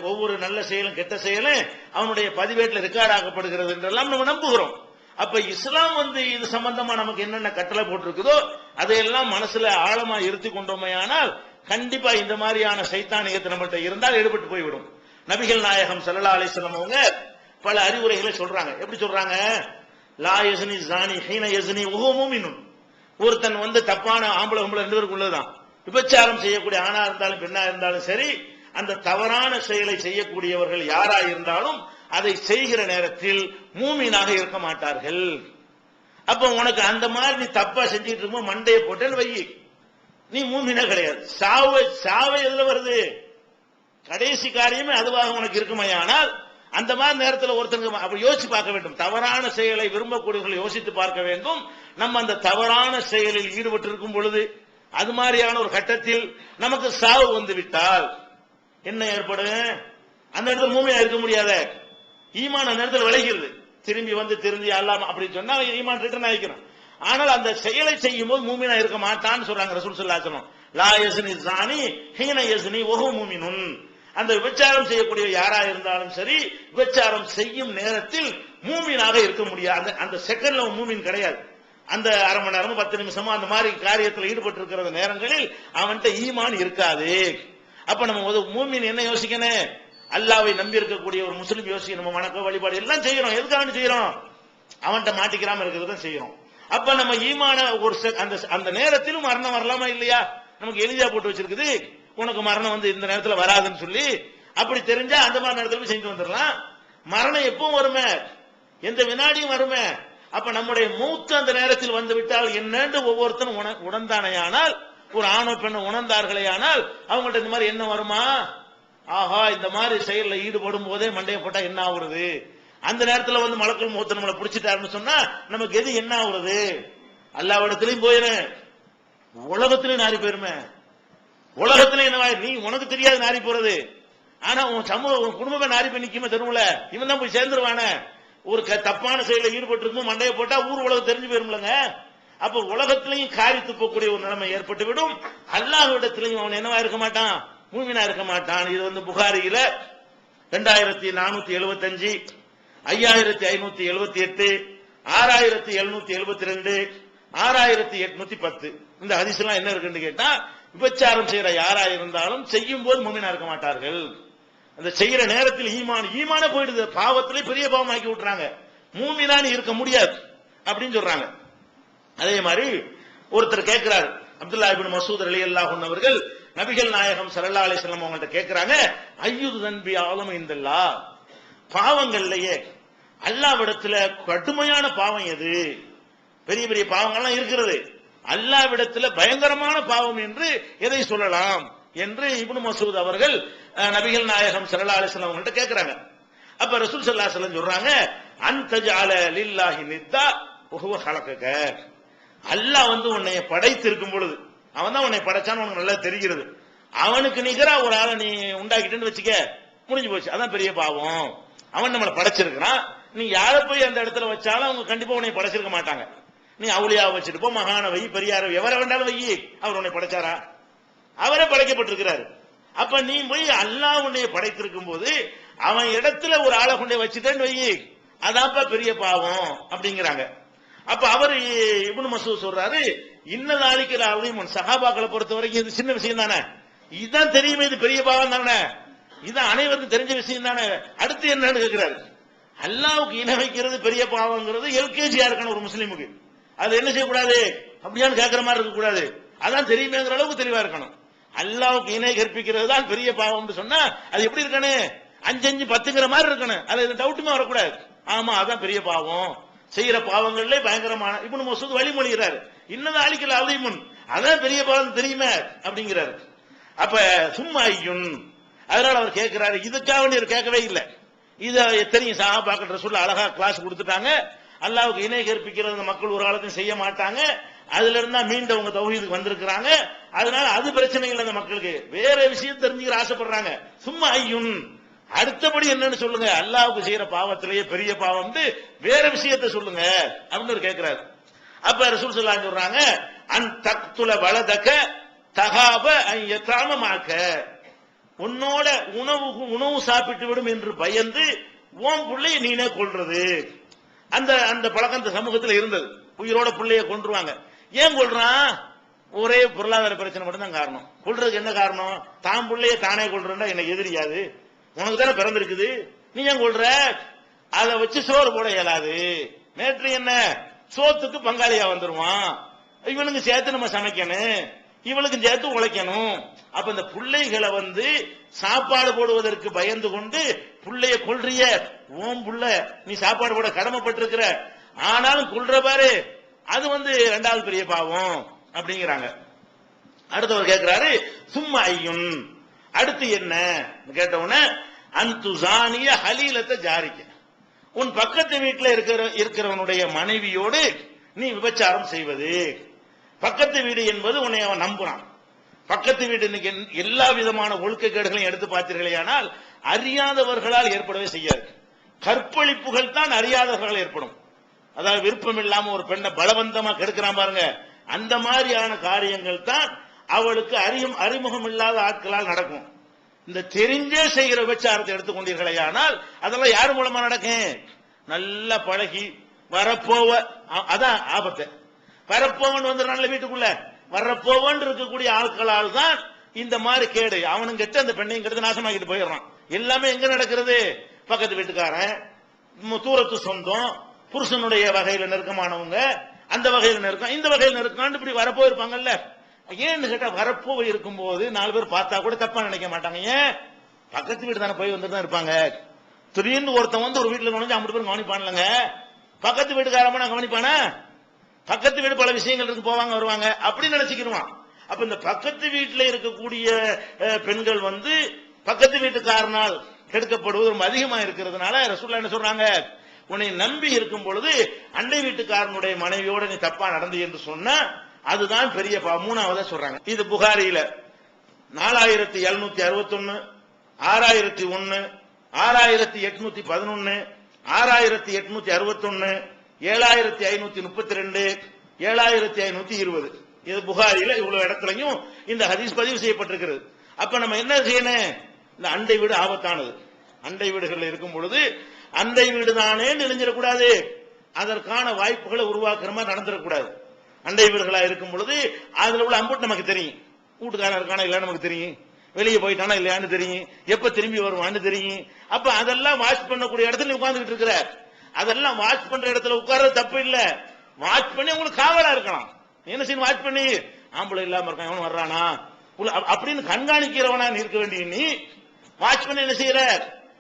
ஒவ்வொரு நல்ல செயலும் கெட்ட செயலும் அவனுடைய பதிவேட்டில் ரெக்கார்ட் ஆக்கப்படுகிறது என்றெல்லாம் நம்ம நம்புகிறோம். அப்ப இஸ்லாம் இது சம்பந்தமா நமக்கு என்னென்ன கட்டளை போட்டிருக்குதோ அதையெல்லாம் மனசுல ஆழமா இருத்தி கொண்டோமே ஆனால் கண்டிப்பா இந்த மாதிரியான சைத்தானியத்தை நம்மகிட்ட இருந்தால் ஈடுபட்டு போய்விடும். நபிகள் நாயகம் ஸல்லல்லாஹு அலைஹி வஸல்லம் அவங்க பல அறிவுரைகளை சொல்றாங்க. எப்படி சொல்றாங்க, லா யஸ்னி ஸானி ஹீன யஸ்னி வஹுவ முஃமினுன். ஒருத்தன் தப்பான ஆம்பளை 2 பேருக்கு உள்ளதுதான். விபச்சாரம் செய்யக்கூடிய ஆணா இருந்தாலும் பெண்ணா இருந்தாலும் சரி, அந்த தவறான செயலை செய்யக்கூடியவர்கள் யாரா இருந்தாலும் அதை செய்கிற நேரத்தில் மூமினாக இருக்க மாட்டார்கள். அப்ப உனக்கு அந்த மாதிரி நீ தப்பா செஞ்சிட்டு இருக்கும் மண்டையை போட்டு வை, நீ மூமினா கிடையாது. சாவை எதுல வருது, கடைசி காரியமே அதுவாக உனக்கு இருக்குமையானால் அந்த மாதிரி நேரத்தில் ஒருத்தருக்கு அப்படி யோசிச்சு பார்க்க வேண்டும். தவறான செயலை விரும்பக்கூடியவர்கள் யோசித்து பார்க்க வேண்டும். நம்ம அந்த தவறான செயலில் ஈடுபட்டு இருக்கும் பொழுது அது மாதிரியான ஒரு கட்டத்தில் நமக்கு சாவு விட்டால் என்ன ஏற்படும், அந்த இடத்துல மூமியா இருக்க முடியாத, ஈமான் அந்த இடத்துல விளைகிறது. திரும்பி அல்லாம அப்படின்னு சொன்னா ஈமான் ரிட்டர்ன் ஆகிக்கிறோம். ஆனால் அந்த செயலை செய்யும் போது மூமினா இருக்க மாட்டான்னு சொல்றாங்க ரசூல் ஸல்லல்லாஹு அலைஹி வஸல்லம். லா யஸ்னி ஸானி ஹீன யஸ்னி வஹுவ முஃமினுன். அந்த விபச்சாரம் செய்யக்கூடிய யாரா இருந்தாலும் சரி, விபச்சாரம் செய்யும் நேரத்தில் மூமினாக இருக்க முடியாது. அந்த செகண்ட்ல மூமின் கிடையாது. அந்த அரை மணி நேரமும் 10 நிமிஷமும் அந்த மாதிரி காரியத்தில் ஈடுபட்டு இருக்கிற நேரங்களில் அவன்கிட்ட ஈமான் இருக்காது. அப்ப நம்ம மூமின் என்ன யோசிக்கணும், அல்லாவை நம்பி இருக்கக்கூடிய ஒரு முஸ்லிம் யோசிக்கணும். நம்ம வணக்க வழிபாடு எல்லாம் செய்யறோம், எதுக்காக செய்யறோம், அவன்கிட்ட மாட்டிக்கிறாம இருக்கிறது செய்யறோம். அப்ப நம்ம ஈமான ஒரு அந்த நேரத்திலும் மரணம் வரலாமா இல்லையா, நமக்கு எளிதா போட்டு வச்சிருக்குது, உனக்கு மரணம் இந்த நேரத்தில் வராதுன்னு சொல்லி. அப்படி தெரிஞ்சா அந்த மாதிரி நேரத்தில் செஞ்சு வந்துடலாம். மரணம் எப்பவும் வருமே, எந்த வினாடியும் வருமே. அப்ப நம்முடைய மூத்து அந்த நேரத்தில் வந்து விட்டால் என்னன்னு ஒவ்வொருத்தரும் உணர்ந்தானையானால், ஒரு ஆணோ பெண்ணோ உணர்ந்தார்களே ஆனால் அவங்கள்ட்ட இந்த மாதிரி என்ன வருமா, ஆஹா இந்த மாதிரி செயலில் ஈடுபடும் போதே மண்டையை போட்டா என்ன ஆகுறது, அந்த நேரத்தில் வந்து மலக்குள் மூத்த நம்மளை பிடிச்சிட்டாருன்னு சொன்னா நமக்கு எது என்ன ஆகுறது, அல்லாவிடத்திலையும் போயிரும், உலகத்திலையும் நாரி போயிருமே. உலகத்திலே என்ன, நீ உனக்கு தெரியாது நாரி போறது, ஆனா உன் சமூகம் உன் குடும்பமே நாரி போய் நிக்குமே தெருவுல, இவன் தான் போய் சேர்ந்துருவானே. ஒரு தப்பான செயலில் ஈடுபட்டு இருக்கும் மண்டையை போட்டா ஊர் உலகம் தெரிஞ்சு போயிரும்லங்க. அப்ப உலகத்திலையும் காரி துப்பக்கூடிய ஒரு நிலைமை ஏற்பட்டு விடும். அல்லாஹ்விடத்திலையும் அவன் என்னவா இருக்க மாட்டான், மூமினா இருக்க மாட்டான். இது வந்து புகாரியில 2475, 5578, 6772, 6810 இந்த ஹதீஸ் எல்லாம் என்ன இருக்குன்னு கேட்டா, விபச்சாரம் செய்யற யாரா இருந்தாலும் செய்யும் போது மூமினா இருக்க மாட்டார்கள். அந்த செய்யற நேரத்தில் ஈமான போயிடுது, பாவத்திலே பெரிய பாவம் ஆக்கி விட்டுறாங்க, மூமினான்னு இருக்க முடியாது அப்படின்னு சொல்றாங்க. அதே மாதிரி ஒருத்தர் கேட்கிறார், அப்துல்லா இப்னு மசூத் ரலியல்லாஹு அன்ஹு அவர்கள் நபிகள் நாயகம் ஸல்லல்லாஹு அலைஹி வஸல்லம் அவங்கள்ட்ட கேட்கிறாங்க, அய்யுது தன்பி ஆலம் இந்தல்லாஹ், பாவங்கள்லயே அல்லாஹ்விடத்துல கடுமையான பாவம் எது, பெரிய பெரிய பாவங்கள்லாம் இருக்கிறது, அல்லாஹ்விடத்துல பயங்கரமான பாவம் என்று எதை சொல்லலாம் என்று இப்னு மசூத் அவர்கள் நபிகள் நாயகம் ஸல்லல்லாஹு அலைஹி வஸல்லம் அவங்கள்ட்ட கேட்கிறாங்க. அப்ப ரசூல் ஸல்லல்லாஹு அலைஹி வஸல்லம் சொல்றாங்க, அன்தஜஅல லில்லாஹி நித்தா வஹுவ ஹலகக, அல்லாஹ் வந்து உன்னை படைத்திருக்கும் பொழுது, அவன் தான் உன்னை படைச்சான்னு உனக்கு நல்லா தெரிகிறது, அவனுக்கு நிகரா ஒரு ஆளை நீ உண்டாக்கிட்டேன்னு வச்சுக்க, முடிஞ்சு போச்சு, அதான் பெரிய பாவம். அவன் நம்மளை படைச்சிருக்கிறான், நீ யாரை போய் அந்த இடத்துல வச்சாலும் அவங்க கண்டிப்பா உன்னை படைச்சிருக்க மாட்டாங்க. நீ அவுலியா வச்சுட்டு போ, மகான வை, பெரியார எவரை வேண்டாலும் வை, அவர் உன்னை படைச்சாரா, அவரே படைக்கப்பட்டிருக்கிறாரு. அப்ப நீ போய் அல்லாஹ் உன்னை படைத்திருக்கும் போது அவன் இடத்துல ஒரு ஆளை கொண்டே வச்சுட்டேன்னு வை, அதான்ப்பா பெரிய பாவம் அப்படிங்கிறாங்க. அப்ப அவர் இப்னு மசூத் சொல்றாரு, இன்னதாலிக்கிற அலீமுன், சஹாபாக்களை பொறுத்த வரைக்கும் இது சின்ன விஷயம் தானே, இதுதான் தெரியுமே, இது பெரிய பாவம் தானே, இதுதான் அனைவருக்கும் தெரிஞ்ச விஷயம் தானே, அடுத்து என்னன்னு கேட்கிறாரு. அல்லாஹ்வுக்கு இணை வைக்கிறது பெரிய பாவங்கிறது எல்கேஜியா இருக்கணும் ஒரு முஸ்லீமுக்கு, அது என்ன செய்யக்கூடாது, அப்படியான்னு கேட்கிற மாதிரி இருக்க கூடாது, அதான் தெரியுமேங்கிற அளவுக்கு தெளிவா இருக்கணும். அல்லாஹ்வுக்கு இணை கற்பிக்கிறது தான் பெரிய பாவம்னு சொன்னா அது எப்படி இருக்கணும், 5 10ங்கிற மாதிரி இருக்கணும், அது எந்த டவுட்டுமே வரக்கூடாது. ஆமா அதான் பெரிய பாவம், செய்யற பாவங்கள்ல பயங்கரமான. இப்னு மசூத் வழிமொழிகிறாரு, இன்னதா அலிக்கல் அலீமுன், அதான் பெரிய பாவம் தெரியுமே அப்படிங்கிறாரு. அப்ப சும்மா ஐயுன், அதனால அவர் கேட்கிறாரு, இதுக்காக வேண்டிய கேட்கவே இல்லை, இதை தெரியும் சஹாபாக்கள் ரசூலுல்லாஹ் அழகா கிளாஸ் கொடுத்துட்டாங்க, அல்லாஹ்வுக்கு இணை கற்பிக்கிறது மக்கள் ஒரு காலத்தையும் செய்ய மாட்டாங்க, அதுல இருந்தா மீண்டவங்க தௌஹீதுக்கு வந்திருக்கிறாங்க, அதனால அது பிரச்சனை இல்லை, அந்த மக்களுக்கு வேற விஷயம் தெரிஞ்சுக்கிற ஆசைப்படுறாங்க. சும்மா ஐயுன், அடுத்தபடி என்னன்னு சொல்லுங்க, அல்லாஹ்வுக்கு செய்யற பாவத்திலேயே பெரிய பாவம் வேற விஷயத்தை சொல்லுங்க அப்படின்னு கேட்கிறாரு. அப்ப ரசூல் ஸல்லல்லாஹு அலைஹி சொல்றாங்க, அன் தக்துல வலதக தகாப அன் யதாமமாக்க, உன்னோட உணவு சாப்பிட்டு விடும் என்று பயந்து உன் பிள்ளைய நீனே கொல்றது. அந்த அந்த பழக்கம் அந்த சமூகத்தில் இருந்தது, உயிரோட பிள்ளைய கொன்றுவாங்க. ஏன் கொல்றான், ஒரே பொருளாதார பிரச்சனை மட்டும் தான் காரணம். கொல்றதுக்கு என்ன காரணம், தான் பிள்ளைய தானே கொல்றா எனக்கு எதிரியாது, உனக்கு தானே பிறந்திருக்குது, நீ ஏன் கொல்ற, அதை வச்சு சோறு போட இயலாது, நேற்று என்ன சோத்துக்கு பங்காளியா வந்துருவான், இவனுக்கு சேர்த்து நம்ம சமைக்கணும், இவளுக்கு சேர்த்து உழைக்கணும். அப்ப இந்த பிள்ளைகளை வந்து சாப்பாடு போடுவதற்கு பயந்து கொண்டு பிள்ளைய கொல்றிய, ஓம் புள்ள நீ சாப்பாடு போட கடமைப்பட்டிருக்கிற, ஆனாலும் கொல்ற பாரு, அது வந்து 2வது பெரிய பாவம் அப்படிங்கிறாங்க. அடுத்தவர் கேட்கிறாரு, சும்மா ஐயுன், அடுத்து என்ன கேட்டவுடனே, அந்துசானிய ஹலீலத்தை ஜாரிக்க, உன் பக்கத்து வீட்டில் இருக்கிறவனுடைய மனைவியோடு நீ விபச்சாரம் செய்வது. பக்கத்து வீடு என்பது உன்னை அவன் நம்புறான். பக்கத்து வீடு இன்னைக்கு எல்லா விதமான ஒழுக்கக்கேடுகளையும் எடுத்து பார்த்தீர்களே, ஆனால் அறியாதவர்களால் ஏற்படவே செய்யாது. கற்பழிப்புகள் தான் அறியாதவர்களால் ஏற்படும். அதாவது விருப்பம் இல்லாம ஒரு பெண்ணை பலவந்தமா கெடுக்கிறான் பாருங்க, அந்த மாதிரியான காரியங்கள் தான் அவளுக்கு அறிமுகம் இல்லாத ஆட்களால் நடக்கும். இந்த தெரிஞ்சே செய்கிற விபச்சாரத்தை எடுத்துக்கொண்டீர்களே, ஆனால் அதெல்லாம் யார் மூலமா நடக்கும், நல்லா பழகி வரப்போவ, அதான் ஆபத்து, வரப்போவன் வந்துடுறான்ல வீட்டுக்குள்ள, வரப்போவன் இருக்கக்கூடிய ஆட்களால் தான் இந்த மாதிரி கேடு, அவனும் கெட்டு அந்த பெண்ணையும் கெடுத்து நாசமாக்கிட்டு போயிடுறான். எல்லாமே எங்க நடக்கிறது, பக்கத்து வீட்டுக்காரன், தூரத்து சொந்தம், புருஷனுடைய வகையில நெருக்கமானவங்க, அந்த வகையில நெருக்கம், இந்த வகையில் நெருக்கம், இப்படி வரப்போ இருப்பாங்கல்ல. ஏன்னு கேட்டா, வரப்போ இருக்கும் போது 4 பேர் பார்த்தா கூட தப்பா நினைக்க மாட்டாங்க. ஏன், பக்கத்து வீடு தானே போய் வந்துட்டு தான் இருப்பாங்க. திடீர்னு ஒருத்தன் வந்து ஒரு வீட்டுல நுழைஞ்சு 50 பேர் கவனிப்பான்லங்க, பக்கத்து வீட்டுக்காரமா நான் கவனிப்பானா? பக்கத்து வீடு பல விஷயங்கள் இருக்கு, போவாங்க வருவாங்க அப்படின்னு நினைச்சுக்கிடுவான். அப்ப இந்த பக்கத்து வீட்டில் இருக்கக்கூடிய பெண்கள் வந்து பக்கத்து வீட்டுக்காரனால் கெடுக்கப்படுவது ரொம்ப அதிகமா இருக்கிறதுனால ரசூலுல்லாஹ் என்ன சொல்றாங்க, உன்னை நம்பி இருக்கும் பொழுது அண்டை வீட்டுக்காரனுடைய மனைவியோட நீ தப்பா நடந்து என்று சொன்னா அதுதான் பெரிய மூணாவதா சொல்றாங்க. இது புகாரியில 4761, 6001, 6811, 6861, 7532, 7520. இது புகாரில இவ்வளவு இடத்துலயும் இந்த ஹதீஸ் பதிவு செய்யப்பட்டிருக்கிறது. அப்ப நம்ம என்ன செய்யணும்? இந்த அண்டை வீடு ஆபத்தானது. அண்டை வீடுகள் இருக்கும் பொழுது அண்டை வீடு தானே நினைஞ்சிடக்கூடாது, அதற்கான வாய்ப்புகளை உருவாக்குற மாதிரி நடந்துடக்கூடாது. அண்டை வீடுகளா இருக்கும் பொழுது அதுல உள்ள அம்புட்டு நமக்கு தெரியும், வீட்டுக்காரன் இருக்கானா இல்லைன்னு நமக்கு தெரியும், வெளியே போயிட்டானா இல்லையான்னு தெரியும், எப்ப திரும்பி வருவான்னு தெரியும். அப்ப அதெல்லாம் வாட்ச் பண்ணக்கூடிய இடத்துல உட்கார்ந்துட்டு இருக்கிற, அதெல்லாம் வாட்ச் பண்ற இடத்துல உட்கார்றது தப்பு இல்ல. வாட்ச் பண்ணி உங்களுக்கு காவலா இருக்கலாம். என்ன செய்யணும்? வாட்ச் பண்ணி ஆம்பளை இல்லாம இருக்கான், எவனும் வர்றானா அப்படின்னு கண்காணிக்கிறவனா இருக்க வேண்டிய நீ வாட்ச் பண்ணி என்ன செய்யற?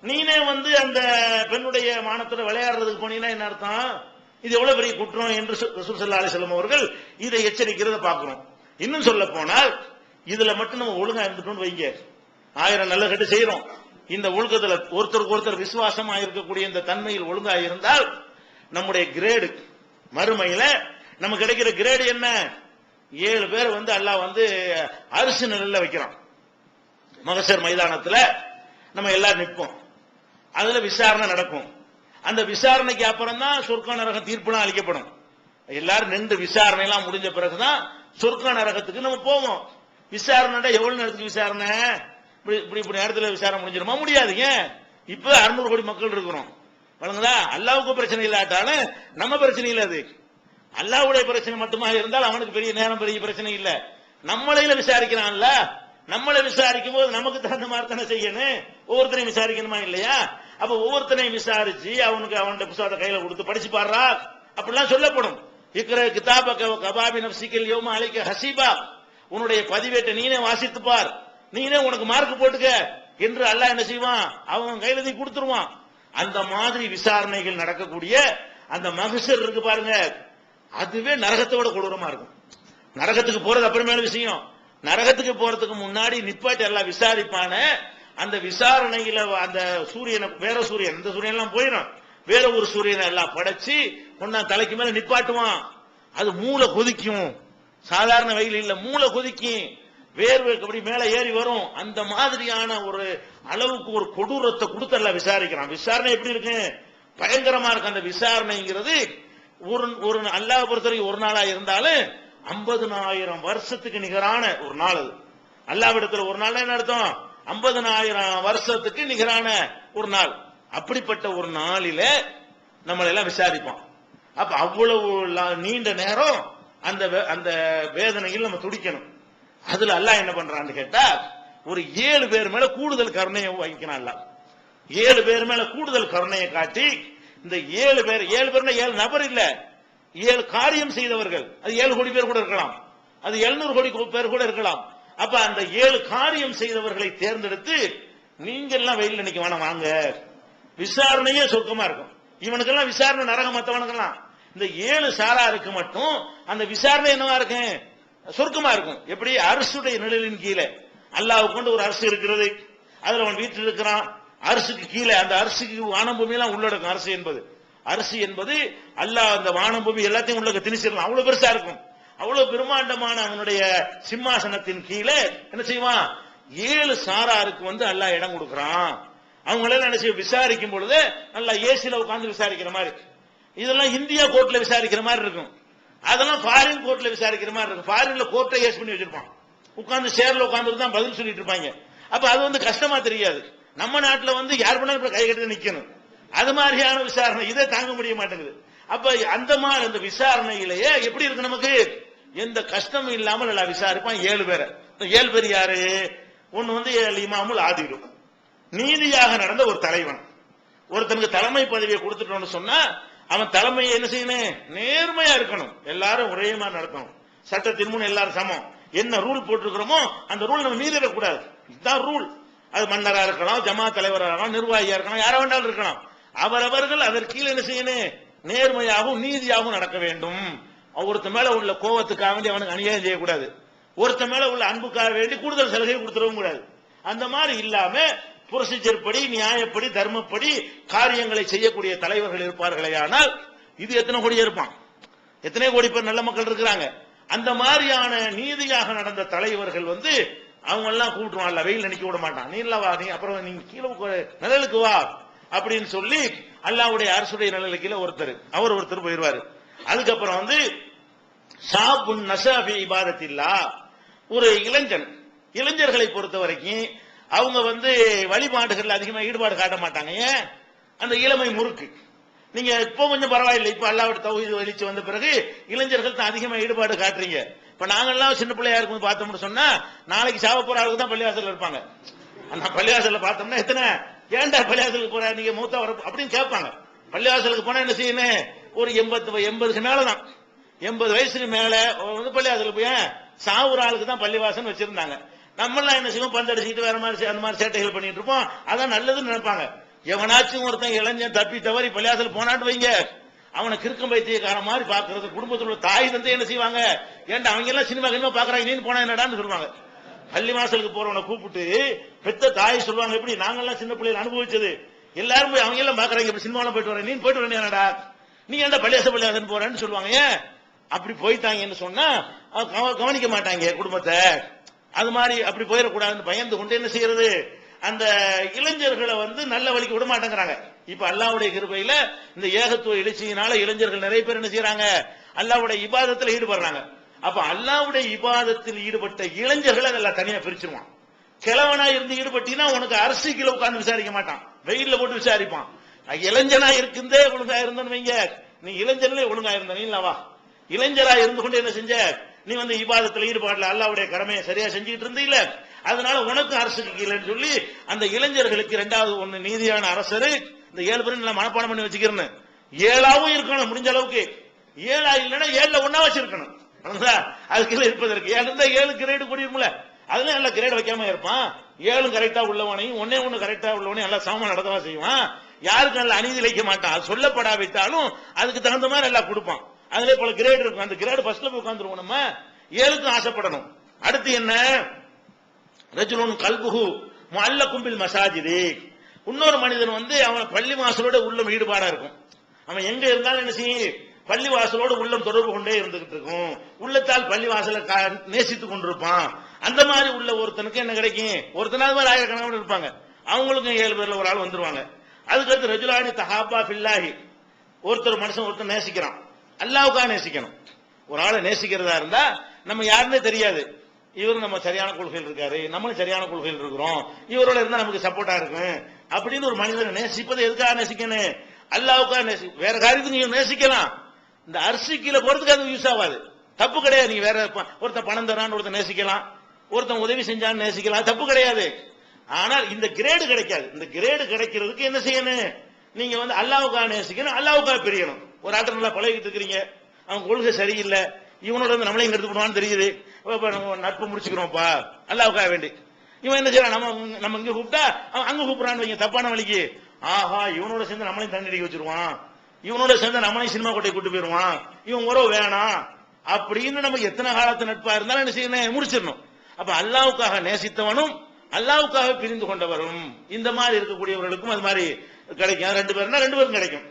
நீனே வந்து அந்த பெண்ணுடைய மானத்தோட விளையாடுறதுக்கு போனீங்கன்னா என்ன அர்த்தம்? இது எவ்வளவு பெரிய குற்றம் என்று ரசூல் ஸல்லல்லாஹு அலைஹி வஸல்லம் அவர்கள் இதை எச்சரிக்கிறத பார்க்கிறோம். இன்னும் சொல்ல போனால் இதுல மட்டும் நம்ம ஒழுங்கா இருந்துட்டோம்னு வைங்க, 1000 நல்ல கட்டு செய்யறோம். இந்த ஒழுக்கத்துல ஒருத்தருக்கு ஒருத்தர் விசுவாசமா இருக்கக்கூடிய இந்த தன்மையில் ஒழுங்கா இருந்தால் நம்முடைய கிரேடு மறுமையில நமக்கு கிடைக்கிற கிரேடு என்ன? 7 பேர் வந்து அல்லாஹ் வந்து அரிசி நிழல்ல வைக்கிறான். மகசர் மைதானத்துல நம்ம எல்லாரும் நிற்போம், அதுல விசாரணை நடக்கும். அந்த விசாரணைக்கு அப்புறம் தான் சொர்க்க நரக தீர்ப்புலாம் அளிக்கப்படும். எல்லாரும் நின்று விசாரணை எல்லாம் முடிஞ்ச பிறகுதான் சொர்க்க நரகத்துக்கு நம்ம போவோம். விசாரணை எவ்வளவு நேரத்துக்கு விசாரணை? இப்படி நேரத்தில் விசாரணை முடிஞ்சிருமா? முடியாதுங்க. இப்ப 600 கோடி மக்கள் இருக்கிறோம், வழங்குதா? அல்லாவுக்கு பிரச்சனை இல்லாட்டாலும் நம்ம பிரச்சனை இல்லை. அது அல்லாவுடைய பிரச்சனை மட்டுமா இருந்தால் அவனுக்கு பெரிய நேரம் பெரிய பிரச்சனை இல்லை. நம்மளையில விசாரிக்கிறான்ல, நம்மளை விசாரிக்கும் போது நமக்கு தகுந்த மாதிரி தானே செய்யணும். ஒவ்வொருத்தரையும் விசாரிக்கணுமா இல்லையா? அப்ப ஒவ்வொருத்தரையும் விசாரிச்சு அவனுக்கு அவனுடைய புத்தகத்தை கையில கொடுத்து படிச்சு பாடுறா அப்படிலாம் சொல்லப்படும். இக்கிற கிதாப கபாபி நப்சிக்கல் யௌம அலைக்க ஹசீபா, உன்னுடைய பதிவேட்டை நீனே வாசித்து பார், நீனே உனக்கு மார்க் போட்டுக்க என்று அல்லாஹ் என்ன செய்வான்? அவன் கையில நீ கொடுத்துருவான். அந்த மாதிரி விசாரணைகள் நடக்கக்கூடிய அந்த மகசர் இருக்கு பாருங்க, அதுவே நரகத்தோட கொடூரமா இருக்கும். நரகத்துக்கு போறது அப்புறமேல விஷயம். நரகத்துக்கு போறதுக்கு முன்னாடி நிப்பாட்டி எல்லாம் விசாரிப்பான. அந்த விசாரணையில அந்த சூரியனை, வேற சூரியன், இந்த சூரியன் எல்லாம் போயிடும், வேற ஒரு சூரியனை எல்லாம் படைச்சு ஒன்னா தலைக்கு மேல நிப்பாட்டுவான். அது மூளை கொதிக்கும், சாதாரண வெயில் இல்ல, மூளை கொதிக்கும், வேர்வை அப்படி மேல ஏறி வரும். அந்த மாதிரியான ஒரு அளவுக்கு ஒரு கொடூரத்தை கொடுத்து எல்லாம் விசாரிக்கிறான். விசாரணை எப்படி இருக்கு? பயங்கரமா இருக்கு. அந்த விசாரணைங்கிறது ஒரு அல்லாஹ் பொறுத்தவரைக்கும் ஒரு நாளா இருந்தாலும் 50,000 வருஷத்துக்கு நிகரான ஒரு நாள். அது அல்லாஹ்விடத்துல ஒரு நாள் என்ன அர்த்தம்? 50,000 வருஷத்துக்கு நிகரான ஒரு நாள். அப்படிப்பட்ட ஒரு நாளில நம்மளை எல்லாம் விசாரிப்பான். அப்ப அவ்வளவு நீண்ட நேரம் அந்த வேதனையில் நம்ம துடிக்கணும். அதுல அல்லாஹ் என்ன பண்றான்னு கேட்டா, ஒரு 7 பேர் மேல கூடுதல் கருணையை வைக்கிறான். அல்லாஹ் 7 பேர் மேல கூடுதல் கருணையை காட்டி, இந்த 7 பேர் 7 நபர் இல்ல, 7 காரியம் செய்தவர்கள். அது 7 கோடி பேர் கூட இருக்கலாம், அது 700 கோடி பேர் கூட இருக்கலாம். அப்ப அந்த 7 காரியம் செய்தவர்களை தேர்ந்தெடுத்து, நீங்க எல்லாம் வெயில் நினைக்க வேணாம், வாங்க, விசாரணையே சொர்க்கமா இருக்கும். இவனுக்கெல்லாம் விசாரணை நரகம், மத்தவனுக்கெல்லாம். இந்த 7 சாராருக்கு மட்டும் அந்த விசாரணை என்னவா இருக்கு? சொர்க்கமா இருக்கும். எப்படி? அரசுடைய நிழலின் கீழே. அல்லாஹ் கொண்டு ஒரு அரசு இருக்கிறது, அதுல அவன் வீட்டில் இருக்கிறான். அரசுக்கு கீழே, அந்த அரசுக்கு வானம் பூமி எல்லாம் உள்ளடக்கும். அரசு என்பது அல்லாஹ் அந்த வானம் பூமி எல்லாத்தையும் உள்ள திணிச்சிடலாம். அவ்வளவு பெருசா இருக்கும். அவ்வளவு பெருமாண்டமான அவனுடைய சிம்மாசனத்தின் கீழே என்ன செய்வான்? 7 சாராருக்கு வந்து அல்லாஹ் இடம் கொடுக்கிறான். அவங்களெல்லாம் என்ன செய்ய விசாரிக்கும் பொழுது நல்லா ஏசில உட்கார்ந்து விசாரிக்கிற மாதிரி. இதெல்லாம் இந்தியா கோர்ட்ல விசாரிக்கிற மாதிரி இருக்கும். அதெல்லாம் ஃபாரின் கோர்ட்ல விசாரிக்கிற மாதிரி இருக்கும். ஃபாரின்ல கோர்ட்டை ஏஸ் பண்ணி வச்சிருப்பான், உட்கார்ந்து சேர்ல உட்கார்ந்து தான் பதில் சொல்லிட்டு இருப்பாங்க. அப்ப அது வந்து கஷ்டமா தெரியாது. நம்ம நாட்டுல வந்து யார் பண்ணாலும் கை கட்டி நிக்கணும். அது மாதிரியான விசாரணை இதை தாங்க முடிய மாட்டேங்குது. அப்ப அந்த மாதிரி அந்த விசாரணையிலேயே எப்படி இருக்கு? நமக்கு எந்த கஷ்டமும் இல்லாமல் எல்லாம் விசாரிப்பான். 7 பேரை. 7 பேர் யாரு? ஒன்னு வந்து இமாமுல் ஆதிலு, நீதியாக நடந்த ஒரு தலைவன். ஒருத்தனுக்கு தலைமை பதவியை கொடுத்துட்டோம்னு சொன்னா அவன் தலைமையை என்ன செய்யணும்? நேர்மையா இருக்கணும், எல்லாரும் ஒரே மாதிரி நடத்தணும், சட்டத்தின் முன் எல்லாரும் சமம். என்ன ரூல் போட்டிருக்கிறோமோ அந்த ரூல் நம்ம மீறிடக்கூடாது. இதுதான் ரூல். அது மன்னரா இருக்கலாம், ஜமா தலைவராக இருக்கலாம், நிர்வாகியா இருக்கலாம், யாரா வேண்டாலும் இருக்கலாம். அவரவர்கள் அதற்கு கீழே என்ன செய்யணும்? நேர்மையாகவும் நீதியாகவும் நடக்க வேண்டும். ஒருத்த மேல உள்ள கோபத்துக்காக வேண்டி அவனுக்கு அநியாயம் செய்யக்கூடாது. ஒருத்த மேல உள்ள அன்புக்காக வேண்டி கூடுதல் சலுகை கொடுத்துடவும் கூடாது. அந்த மாதிரி இல்லாம புரொசீஜர் படி, நியாயப்படி, தர்மப்படி காரியங்களை செய்யக்கூடிய தலைவர்கள் இருப்பார்களே. ஆனால் இது எத்தனை கோடி இருப்பான், எத்தனை கோடி பேர் நல்ல மக்கள் இருக்கிறாங்க. அந்த மாதிரியான நீதியாக நடந்த தலைவர்கள் அவங்க எல்லாம் கூப்பிட்டுருவான், வெயில் நினைக்க விட மாட்டான். நீ இல்ல வா, நீ அப்புறம் நீங்க கீழே நிழலுக்கு வா அப்படின்னு சொல்லி அல்லாஹ்வுடைய அரசுடைய நிழலுக்கு கீழே ஒருத்தர் போயிருவாரு. அதுக்கப்புறம் ஷாபுன் நஷாபி இபாதத்தில்லா, ஒரு இளைஞர்களை பொறுத்த வரைக்கும் அவங்க வழிபாடுகள் அதிகமா ஈடுபாடு காட்ட மாட்டாங்க. ஏன்? அந்த இளமை முறுக்கு. நீங்க இப்போ கொஞ்சம் பரவாயில்லை, இப்ப அல்லாஹ்வுடைய தௌஹீத் வெளிச்சு வந்த பிறகு இளைஞர்கள் தான் அதிகமா ஈடுபாடு காட்டுறீங்க. இப்ப நாங்கெல்லாம் சின்ன பிள்ளையா இருக்கும் பார்த்தோம்னு சொன்னா நாளைக்கு சாவ போற ஆளுக்கு தான் பள்ளிவாசல்ல இருப்பாங்க. அந்த பள்ளிவாசல்ல பார்த்தோம்னா எத்தனை ஏன்டா பள்ளிவாசலுக்கு போற, நீங்க மூத்தா வர அப்படின்னு கேட்பாங்க. பள்ளிவாசலுக்கு போனா என்ன செய்யணும், ஒரு 80க்கு மேலதான், 80 வயசுக்கு மேல பள்ளிவாசலுக்கு போய் சாவுற ஆளுக்கு தான் பள்ளிவாசல் வச்சிருந்தாங்க. நம்மளாம் என்ன செய்வோம், பந்தடிச்சுட்டு வேற மாதிரி அந்த மாதிரி சேட்டைகள் பண்ணிட்டு இருப்போம். அதான் நல்லதுன்னு நினைப்பாங்க. எவனாச்சும் ஒருத்தன் இளைஞன் தப்பி தவறி பள்ளிவாசல் போனான்னு வைங்க, அவனை கிறுக்கம் வைத்தியக்கார மாதிரி பாக்குறது. குடும்பத்தில் உள்ள தாய் என்ன செய்வாங்க, ஏன்டா அவங்க எல்லாம் சினிமா கினிமா பாக்குறாங்க, நீ போனா என்னடான்னு சொல்லுவாங்க. பள்ளி வாசலுக்கு போறவனை கூப்பிட்டு பெத்த தாய் சொல்லுவாங்க, எப்படி நாங்கெல்லாம் சின்ன பிள்ளைகள் அனுபவிச்சது, எல்லாரும் போய் அவங்க எல்லாம் பாக்குறாங்க, இப்ப சினிமாலாம் போயிட்டு வரேன், நீ போயிட்டு வரேன் என்னடா, நீ ஏன்டா பள்ளிவாசல் போறேன்னு சொல்லுவாங்க. ஏன் அப்படி போயிட்டாங்கன்னு சொன்னா கவனிக்க மாட்டாங்க குடும்பத்தை. அது மாதிரி அப்படி போயிடக்கூடாதுன்னு பயந்து கொண்டு என்ன செய்யறது, அந்த இளைஞர்களை நல்ல வழிக்கு விட மாட்டேங்கிறாங்க. இப்ப அல்லாஹ்வுடைய கிருபையில இந்த ஏகத்துவ எழுச்சியினால இளைஞர்கள் நிறைய பேர் என்ன செய்யறாங்க, அல்லாஹ்வுடைய இபாதத்தில் ஈடுபடுறாங்க. அப்ப அல்லாஹ்வுடைய இபாதத்தில் ஈடுபட்ட இளைஞர்கள் அதெல்லாம் தனியா பிரிச்சிருவான். கிழவனா இருந்து ஈடுபட்டீங்கன்னா உனக்கு அரசு கீழே உட்கார்ந்து விசாரிக்க மாட்டான், வெயில்ல போட்டு விசாரிப்பான். இளைஞனா இருக்குந்தே ஒழுங்கா இருந்தன்னு வைங்க, நீ இளைஞர்ல ஒழுங்கா இருந்த நீ இல்லவா, இளைஞரா இருந்து கொண்டு என்ன செஞ்ச, நீ இபாதத்தில் ஈடுபாடுல அல்லாஹ்வுடைய கடமையை சரியா செஞ்சுட்டு இருந்தீல்ல, அதனால உனக்கு அரசுக்கு கீழேன்னு சொல்லி அந்த இளைஞர்களுக்கு இரண்டாவது ஒண்ணு நீதியான அரசரு. இந்த 7 பேரும் நல்லா மனப்பாடம் பண்ணி வச்சுக்கிறேன்னு, 7ஆவும் இருக்கணும் முடிஞ்ச அளவுக்கு. 7ஆ இல்லைன்னா 7ல 1ஆ வச்சிருக்கணும். அது கீழே இருப்பதற்கு 7 இருந்தா 7 கிரேடு கூடியிருக்கும்ல, அதுல நல்ல கிரேட் வைக்காம இருப்பான். 7 கரெக்டா உள்ளவனையும் ஒண்ணு கரெக்டா உள்ளவனையும் நல்லா சமமா நடத்தவா செய்வான். யாருக்கு நல்ல அநீதி இழைக்க மாட்டான். அது சொல்லப்படாவிட்டாலும் அதுக்கு தகுந்த மாதிரி எல்லாம் கொடுப்பான். அதுல பல கிரேட் இருக்கும். அந்த கிரேடு ஃபர்ஸ்ட்ல போய் உட்கார்ந்துருவோம். நம்ம 7க்கும் ஆசைப்படணும். அடுத்து என்ன, ரஜுலுன் கல்புஹு முஅல்லகும் பில் மசாஜிதி, இன்னொரு மனிதன் அவன் பள்ளி வாசலோட உள்ளம் ஈடுபாடா இருக்கும். அவன் எங்க இருந்தாலும் என்ன செய்யும், பள்ளி வாசலோடு உள்ளம் தொடர்பு கொண்டே இருந்துகிட்டு இருக்கும். உள்ளத்தால் பள்ளி வாசலை நேசித்துக் கொண்டிருப்பான். அந்த மாதிரி உள்ள ஒருத்தனுக்கு என்ன கிடைக்கும், ஒருத்தனாவது மாதிரி ஆயிரக்கணக்கான இருப்பாங்க, அவங்களுக்கும் 7 பேர்ல ஒரு ஆள் வந்துருவாங்க. அதுக்கடுத்து ரஜுலானி தஹாபா ஃபில்லாஹி, ஒருத்தர் மனுஷன் ஒருத்தர் நேசிக்கிறான், அல்லாஹ்வுக்காக நேசிக்கணும். ஒரு ஆளை நேசிக்கிறதா இருந்தா நம்ம யாருன்னே தெரியாது, இவரு நம்ம சரியான கொள்கையில் இருக்காரு, நம்மளும் சரியான கொள்கையில் இருக்கிறோம், இவரோட இருந்தா நமக்கு சப்போர்ட்டா இருக்கும் அப்படின்னு ஒரு மனிதனை நேசிப்பது எதுக்காக நேசிக்கணும், அல்லாஹ்வுக்காக வேற காரியத்துக்கு நீங்க நேசிக்கலாம். இந்த அரிசி கீழே போறதுக்கு அது யூஸ் ஆகாது, தப்பு கிடையாது. நீங்க வேற ஒருத்தன் பணம் தரான்னு ஒருத்தன் நேசிக்கலாம், ஒருத்தன் உதவி செஞ்சான்னு நேசிக்கலாம், தப்பு கிடையாது. ஆனால் இந்த கிரேடு கிடைக்காது. இந்த கிரேடு கிடைக்கிறதுக்கு என்ன செய்யணும், நீங்க அல்லாஹ்வுக்காக நேசிக்கணும், அல்லாஹ்வுக்காக பிரியணும். ஒரு ஆட்ட நல்லா பழகிட்டு இருக்கிறீங்க, அவன் கொள்கை சரியில்லை, இவனோட நம்மளே இங்க எடுத்து போடுவான்னு தெரியுது, நட்பு முடிச்சுக்கிறோம்ப்பா அல்லாஹ்வுக்காக வேண்டி. இவன் என்ன செய்யறான், நம்ம இங்க கூப்பிட்டா அவன் அங்க கூப்பிடுறான்னு வைங்க தப்பான வழிக்கு, ஆஹா இவனோட சேர்ந்து நம்மளையும் தண்ணி அடிக்க வச்சிருவான், இவனோட சேர்ந்து நம்மளையும் சினிமா கோட்டை கூட்டு போயிருவான், இவன் உறவு வேணாம் அப்படின்னு நம்ம எத்தனை காலத்து நட்பா இருந்தாலும் என்ன செய்யணும், முடிச்சிடணும். அப்ப அல்லாஹ்வுக்காக நேசித்தவனும் அல்லாஹ்வுக்காக பிரிந்து கொண்டவரும் இந்த மாதிரி இருக்கக்கூடியவர்களுக்கும் அது மாதிரி கிடைக்கும். 2 பேர்னா 2 பேரும் கிடைக்கும்.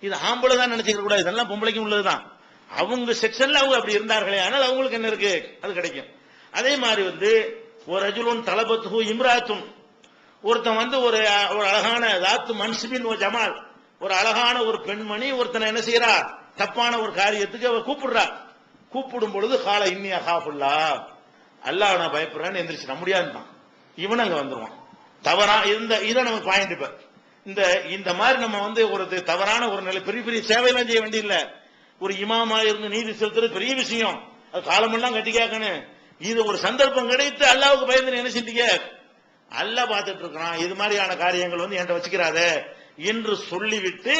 இது ஆம்பளை தான் நினைச்சுக்க கூடாது, இதெல்லாம் பொம்பளைக்கும் உள்ளதுதான். அவங்க செக்ஷன்ல அவங்க அப்படி இருந்தார்களே, ஆனால் அவங்களுக்கு என்ன இருக்கு, அது கிடைக்கும். அதே மாதிரி ஒரு ரஜுலுன் தலபத்துஹு இம்ராத்துன், ஒருத்தன் ஒரு அழகான தாத்து மன்சிபின் ஒரு ஜமால், ஒரு அழகான ஒரு பெண்மணி ஒருத்தனை என்ன செய்யறா, தப்பான ஒரு காரியத்துக்கு அவ கூப்பிடுறா. கூப்பிடும் பொழுது கால இன்னி அகாஃபுல்லா, அல்லாஹ் நான் பயப்படுறேன்னு எந்திரிச்சு முடியாதுதான், இவன் அங்க வந்துருவான். தவறா இதை நம்ம பாயிண்ட். இப்ப இந்த மாதிரி நம்ம ஒரு தவறான ஒரு நிலை, பெரிய பெரிய சேவையெல்லாம் செய்ய வேண்டியதில்ல. ஒரு இமாமா இருந்து நீதி செலுத்துறது பெரிய விஷயம், அது காலமெல்லாம் கட்டி கேட்கணும். இது ஒரு சந்தர்ப்பம் கிடைத்து அல்லாஹ்வுக்கு பயந்து என்ன செஞ்சீங்க, அல்லாஹ் பார்த்துட்டு இருக்கிறான், இது மாதிரியான காரியங்கள் என்கிட்ட வச்சுக்கிறாத என்று சொல்லிவிட்டு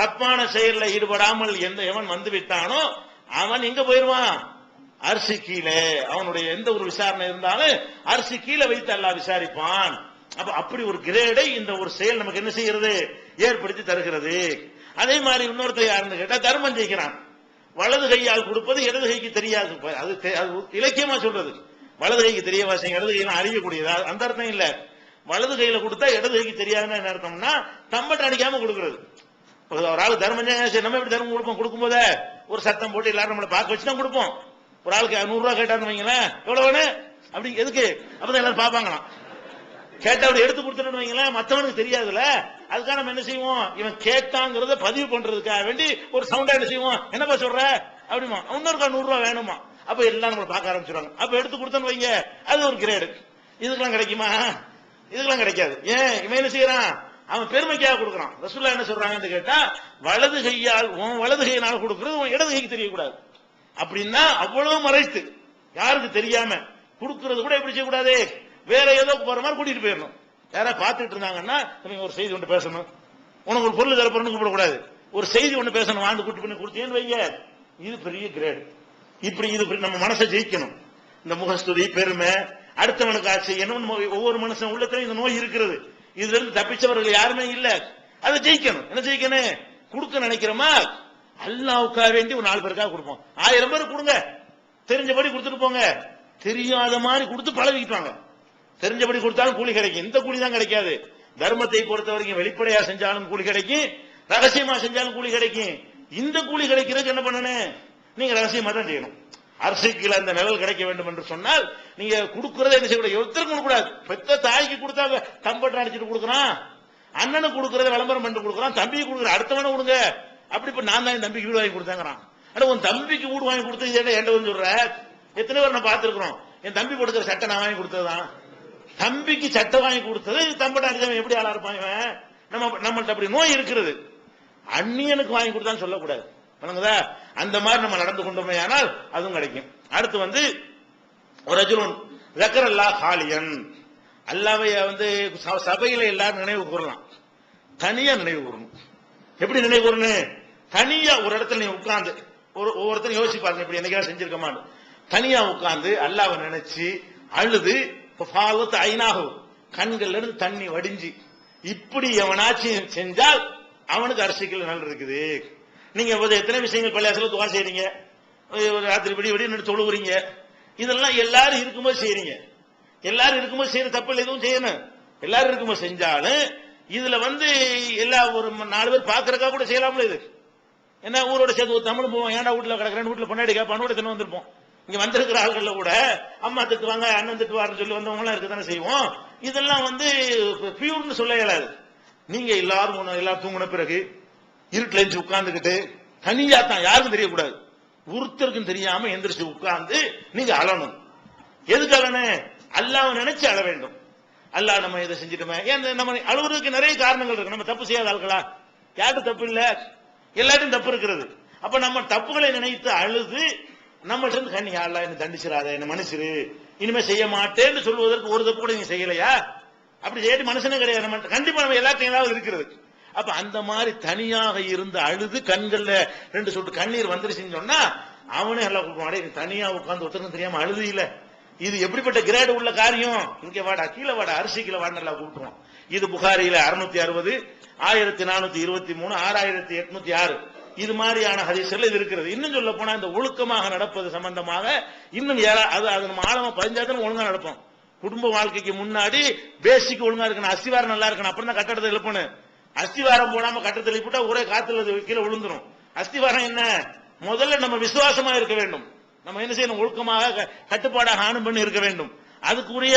தப்பான செயலில் ஈடுபடாமல் எவன் வந்து விட்டானோ அவன் எங்க போயிருவான், அரிசி கீழே. அவனுடைய எந்த ஒரு விசாரணை இருந்தாலும் அரிசி கீழே வைத்து அல்லாஹ் விசாரிப்பான். அப்படி ஒரு கிரேடை இந்த ஒரு செயல் நமக்கு என்ன செய்யறது, ஏற்படுத்தி தருகிறது. அதே மாதிரி இன்னொருத்தர் யாருன்னு கேட்டா தர்மம் செய்கிறான், வலது கையால் கொடுப்பது இடது கைக்கு தெரியாது. அது இலக்கியமா சொல்றது. வலது கைக்கு தெரிய வாசிங்க, இடது கையில அறியக்கூடியது அந்த அர்த்தம் இல்ல. வலது கையில கொடுத்தா இடது கைக்கு தெரியாதுன்னு என்ன அர்த்தம்னா தம்பட்ட அடிக்காம கொடுக்கறது. ஒரு ஆள் தர்மம் நம்ம எப்படி தர்மம் கொடுப்போம்? கொடுக்கும் போதே ஒரு சத்தம் போட்டு எல்லாரும் நம்மளை பார்க்க வச்சு தான் கொடுப்போம். ஒரு ஆளுக்கு 100 ரூபாய் கேட்டான்னு வைங்களேன், எவ்வளவு வேணும் அப்படி எதுக்கு? அப்பதான் எல்லாரும் பார்ப்பாங்களாம். கேட்டா அப்படி எடுத்து கொடுத்துட்டு வைங்களேன், மத்தவனுக்கு தெரியாதுல்ல. அதுக்காக நம்ம என்ன செய்வோம்? இவன் கேட்டாங்கிறத பதிவு பண்றதுக்காக வேண்டி ஒரு சவுண்டா என்ன செய்வோம்? என்னப்பா சொல்ற அப்படிமா, இன்னொருக்கா 100 ரூபாய் வேணுமா? அப்ப எல்லாம் நம்மளை பார்க்க ஆரம்பிச்சிருவாங்க. அப்ப எடுத்து கொடுத்தோன்னு வைங்க, அது ஒரு கிரேடு. இதுக்கெல்லாம் கிடைக்குமா? இதுக்கெல்லாம் கிடைக்காது. ஏன்? இவன் என்ன செய்யறான்? அவன் பெருமைக்காக கொடுக்கறான். ரசூலுல்லாஹ் என்ன சொல்றாங்கன்னு கேட்டா, வலது கையால் வலது கையினால கொடுக்கறது இடது கைக்கு தெரியக்கூடாது அப்படின்னா அவ்வளவு மறைத்து யாருக்கு தெரியாம கொடுக்கறது கூட எப்படி செய்யக்கூடாது? வேற ஏதோ போற மாதிரி கூட்டிட்டு போயிடணும். யாரா பார்த்துட்டு இருந்தாங்கன்னா ஒரு செய்தி ஒன்று பேசணும், உனக்கு ஒரு பொருள் தரப்போறன்னு கூப்பிடக்கூடாது, ஒரு செய்தி ஒன்று பேசணும், வாழ்ந்து கூட்டு பண்ணி கொடுத்தேன்னு வைங்க, இது பெரிய கிரேடு. இப்படி இது நம்ம மனசை ஜெயிக்கணும். இந்த முகஸ்துதி, பெருமை, அடுத்தவனுக்கு ஆட்சி செய்யணும். ஒவ்வொரு மனுஷன் உள்ளத்திலும் இந்த நோய் இருக்கிறது. இதுல இருந்து தப்பிச்சவர்கள் யாருமே இல்ல. அதை ஜெயிக்கணும். என்ன ஜெயிக்கணும்? கொடுக்க நினைக்கிறோமா, அல்லாஹ்வுக்காக வேண்டி ஒரு 4 பேருக்காக கொடுப்போம். 1000 பேருக்கு கொடுங்க, தெரிஞ்சபடி கொடுத்துட்டு போங்க. தெரியாத மாதிரி கொடுத்து பழகிட்டாங்க. தெரிஞ்சபடி கொடுத்தாலும் கூலி கிடைக்கும். இந்த கூலி தான் கிடைக்காது. தர்மத்தை பொறுத்த வரைக்கும் வெளிப்படையா செஞ்சாலும் கூலி கிடைக்கும், ரகசியமா செஞ்சாலும் கூலி கிடைக்கும். இந்த கூலி கிடைக்கிறதுக்கு என்ன பண்ணணும்? நீங்க ரகசியமா தான் செய்யணும். அரசுக்கு அந்த நிழல் கிடைக்க வேண்டும் என்று சொன்னால் நீங்க கொடுக்கறத என்ன செய்யக்கூடாது? ஒருத்தருக்கு கொடுக்கூடாது. பெத்த தாய்க்கு கொடுத்தா தம்பட்ட அடிச்சுட்டு கொடுக்குறான், அண்ணனுக்கு கொடுக்கறத விளம்பரம் பண்ணிட்டு கொடுக்குறான், தம்பிக்கு கொடுக்குற அடுத்தவன கொடுங்க. அப்படி இப்ப நான் தான் என் தம்பிக்கு வீடு வாங்கி கொடுத்தாங்கிறான். ஆனா உன் தம்பிக்கு வீடு வாங்கி கொடுத்து என்கிட்ட வந்து சொல்ற. எத்தனை பேர் நான் பார்த்திருக்கிறோம், என் தம்பி கொடுக்கிற சட்டை நான் வாங்கி கொடுத்ததுதான். தம்பிக்கு சட்டை வாங்கி கொடுத்தது தம்பட்ட அடிச்சவன் எப்படி ஆளா இருப்பான் இவன்? நம்மள்ட்ட அப்படி நோய் இருக்கிறது. அந்நியனுக்கு வாங்கி கொடுத்தான்னு சொல்லக்கூடாது. அந்த மாதிரி நம்ம நடந்து கொண்டோமே ஆனால் அதுவும் கிடைக்கும். அடுத்து ஒரு அஜுன் ஜக்கரல்லா ஹாலியன், அல்லாஹ்வை சபையில எல்லாரும் நினைவு கூறலாம், தனியா நினைவு கூறணும். எப்படி நினைவு கூறணும்? தனியா ஒரு இடத்துல நீ உட்கார்ந்து ஒவ்வொருத்தரும் யோசிச்சு பாருங்க, இப்படி என்னைக்கா செஞ்சிருக்கமான்னு. தனியா உட்கார்ந்து அல்லாஹ்வை நினைச்சு அழுது ஐநாகும், கண்கள்ல இருந்து தண்ணி வடிஞ்சு, இப்படி எவனாச்சும் செஞ்சால் அவனுக்கு அரசியல் நல்ல இருக்குது. நீங்க எத்தனை விஷயங்கள் பள்ளியாசல துவா செய்றீங்க, ராத்திரி விடி விடி தொழுவுறீங்க, இதெல்லாம் எல்லாரும் இருக்கும்போது செய்றீங்க. எல்லாரும் இருக்கும்போது செய்யற தப்பு எதுவும் செய்யணும். எல்லாரும் இருக்கும்போது செஞ்சாலும் இதுல எல்லா ஒரு 4 பேர் பாக்குறக்கா கூட செய்யலாம்ல. இது என்ன ஊரோட சேர்ந்து ஒரு தமிழ் போவோம், ஏன்டா வீட்டுல கிடக்குறேன், வீட்டுல பொன்னாடி கேட்பானோட தினம் வந்திருப்போம். இங்க வந்திருக்கிற ஆள்கள்ல கூட அம்மா திட்டுவாங்க, அண்ணன் திட்டுவாருன்னு சொல்லி வந்தவங்க எல்லாம் இருக்குதானே செய்வோம். இதெல்லாம் பியூர்னு சொல்ல இயலாது. நீங்க எல்லாரும் தூங்கின பிறகு இருட்டுல இருந்து உட்கார்ந்துகிட்டு தனியா தான், யாருக்கும் தெரியக்கூடாது, ஒருத்தருக்கும் தெரியாம எந்திரிச்சு உட்கார்ந்து நீங்க அழணும். எதுக்கு அழணும்? அல்லாஹ்வை நினைச்சு அழ வேண்டும். அல்லாஹ் நம்ம இதை செஞ்சுட்டோமே. ஏன் நம்ம அழுவுறதுக்கு நிறைய காரணங்கள் இருக்கு. நம்ம தப்பு செய்யாத ஆள்களா? யாரும் தப்பு இல்ல, எல்லாரும் தப்பு இருக்கிறது. அப்ப நம்ம தப்புகளை நினைத்து அழுது நம்மள்ட்ட இருந்து கண்ணி அல்லா என்ன தண்டிச்சிடாத, என்ன மனுஷரு, இனிமே செய்ய மாட்டேன்னு சொல்வதற்கு ஒரு தப்பு கூட நீங்க செய்யலையா? அப்படி செய்ய மனுஷனே கிடையாது. நம்ம கண்டிப்பா நம்ம எல்லாத்தையும் ஏதாவது இருக்கிறது. அப்ப அந்த மாதிரி தனியாக இருந்து அழுது கண்கள்ல 2 சொட்டு கண்ணீர் வந்துருச்சுன்னு சொன்னா அவனே எல்லாம் கொடுப்பான். தனியா உட்கார்ந்து ஒருத்தருக்கும் தெரியாம அழுது இல்ல, இது எப்படிப்பட்ட கிரேடு உள்ள காரியம்? இங்க வாடா, கீழே வாடா, அரிசி கீழே வாடா எல்லாம் கூப்பிட்டுருவோம். இது புகாரியில 660, 1423, 6806 இது மாதிரியான ஹதீஸ்கள் இது இருக்கிறது. இன்னும் சொல்ல போனா இந்த ஒழுக்கமாக நடப்பது சம்பந்தமாக இன்னும் அது நம்ம ஆழமா பதிஞ்சாதான் ஒழுங்கா நடப்போம். குடும்ப வாழ்க்கைக்கு முன்னாடி பேசிக் ஒழுங்கா இருக்கணும், அஸ்திவாரம் நல்லா இருக்கணும், அப்புறம் தான் கட்டடத்தை எழுப்பணும். அஸ்திவாரம் போடாம கட்டத்தை எழுப்பிட்டா ஒரே காத்துல கீழே விழுந்துரும். அஸ்திவாரம் என்ன? முதல்ல நம்ம விசுவாசமா இருக்க வேண்டும். நம்ம என்ன செய்யணும்? ஒழுக்கமாக கட்டுப்பாடாக ஆணும் பண்ணி இருக்க வேண்டும். அதுக்குரிய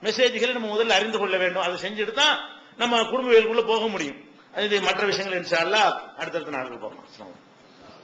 மெசேஜ்களை நம்ம முதல்ல அறிந்து கொள்ள வேண்டும். அதை செஞ்சுட்டு தான் நம்ம குடும்ப வேலுக்குள்ள போக முடியும். இது மற்ற விஷயங்கள் இன்ஷா அல்லாஹ் அடுத்தடுத்த நாட்கள் பார்க்கலாம்.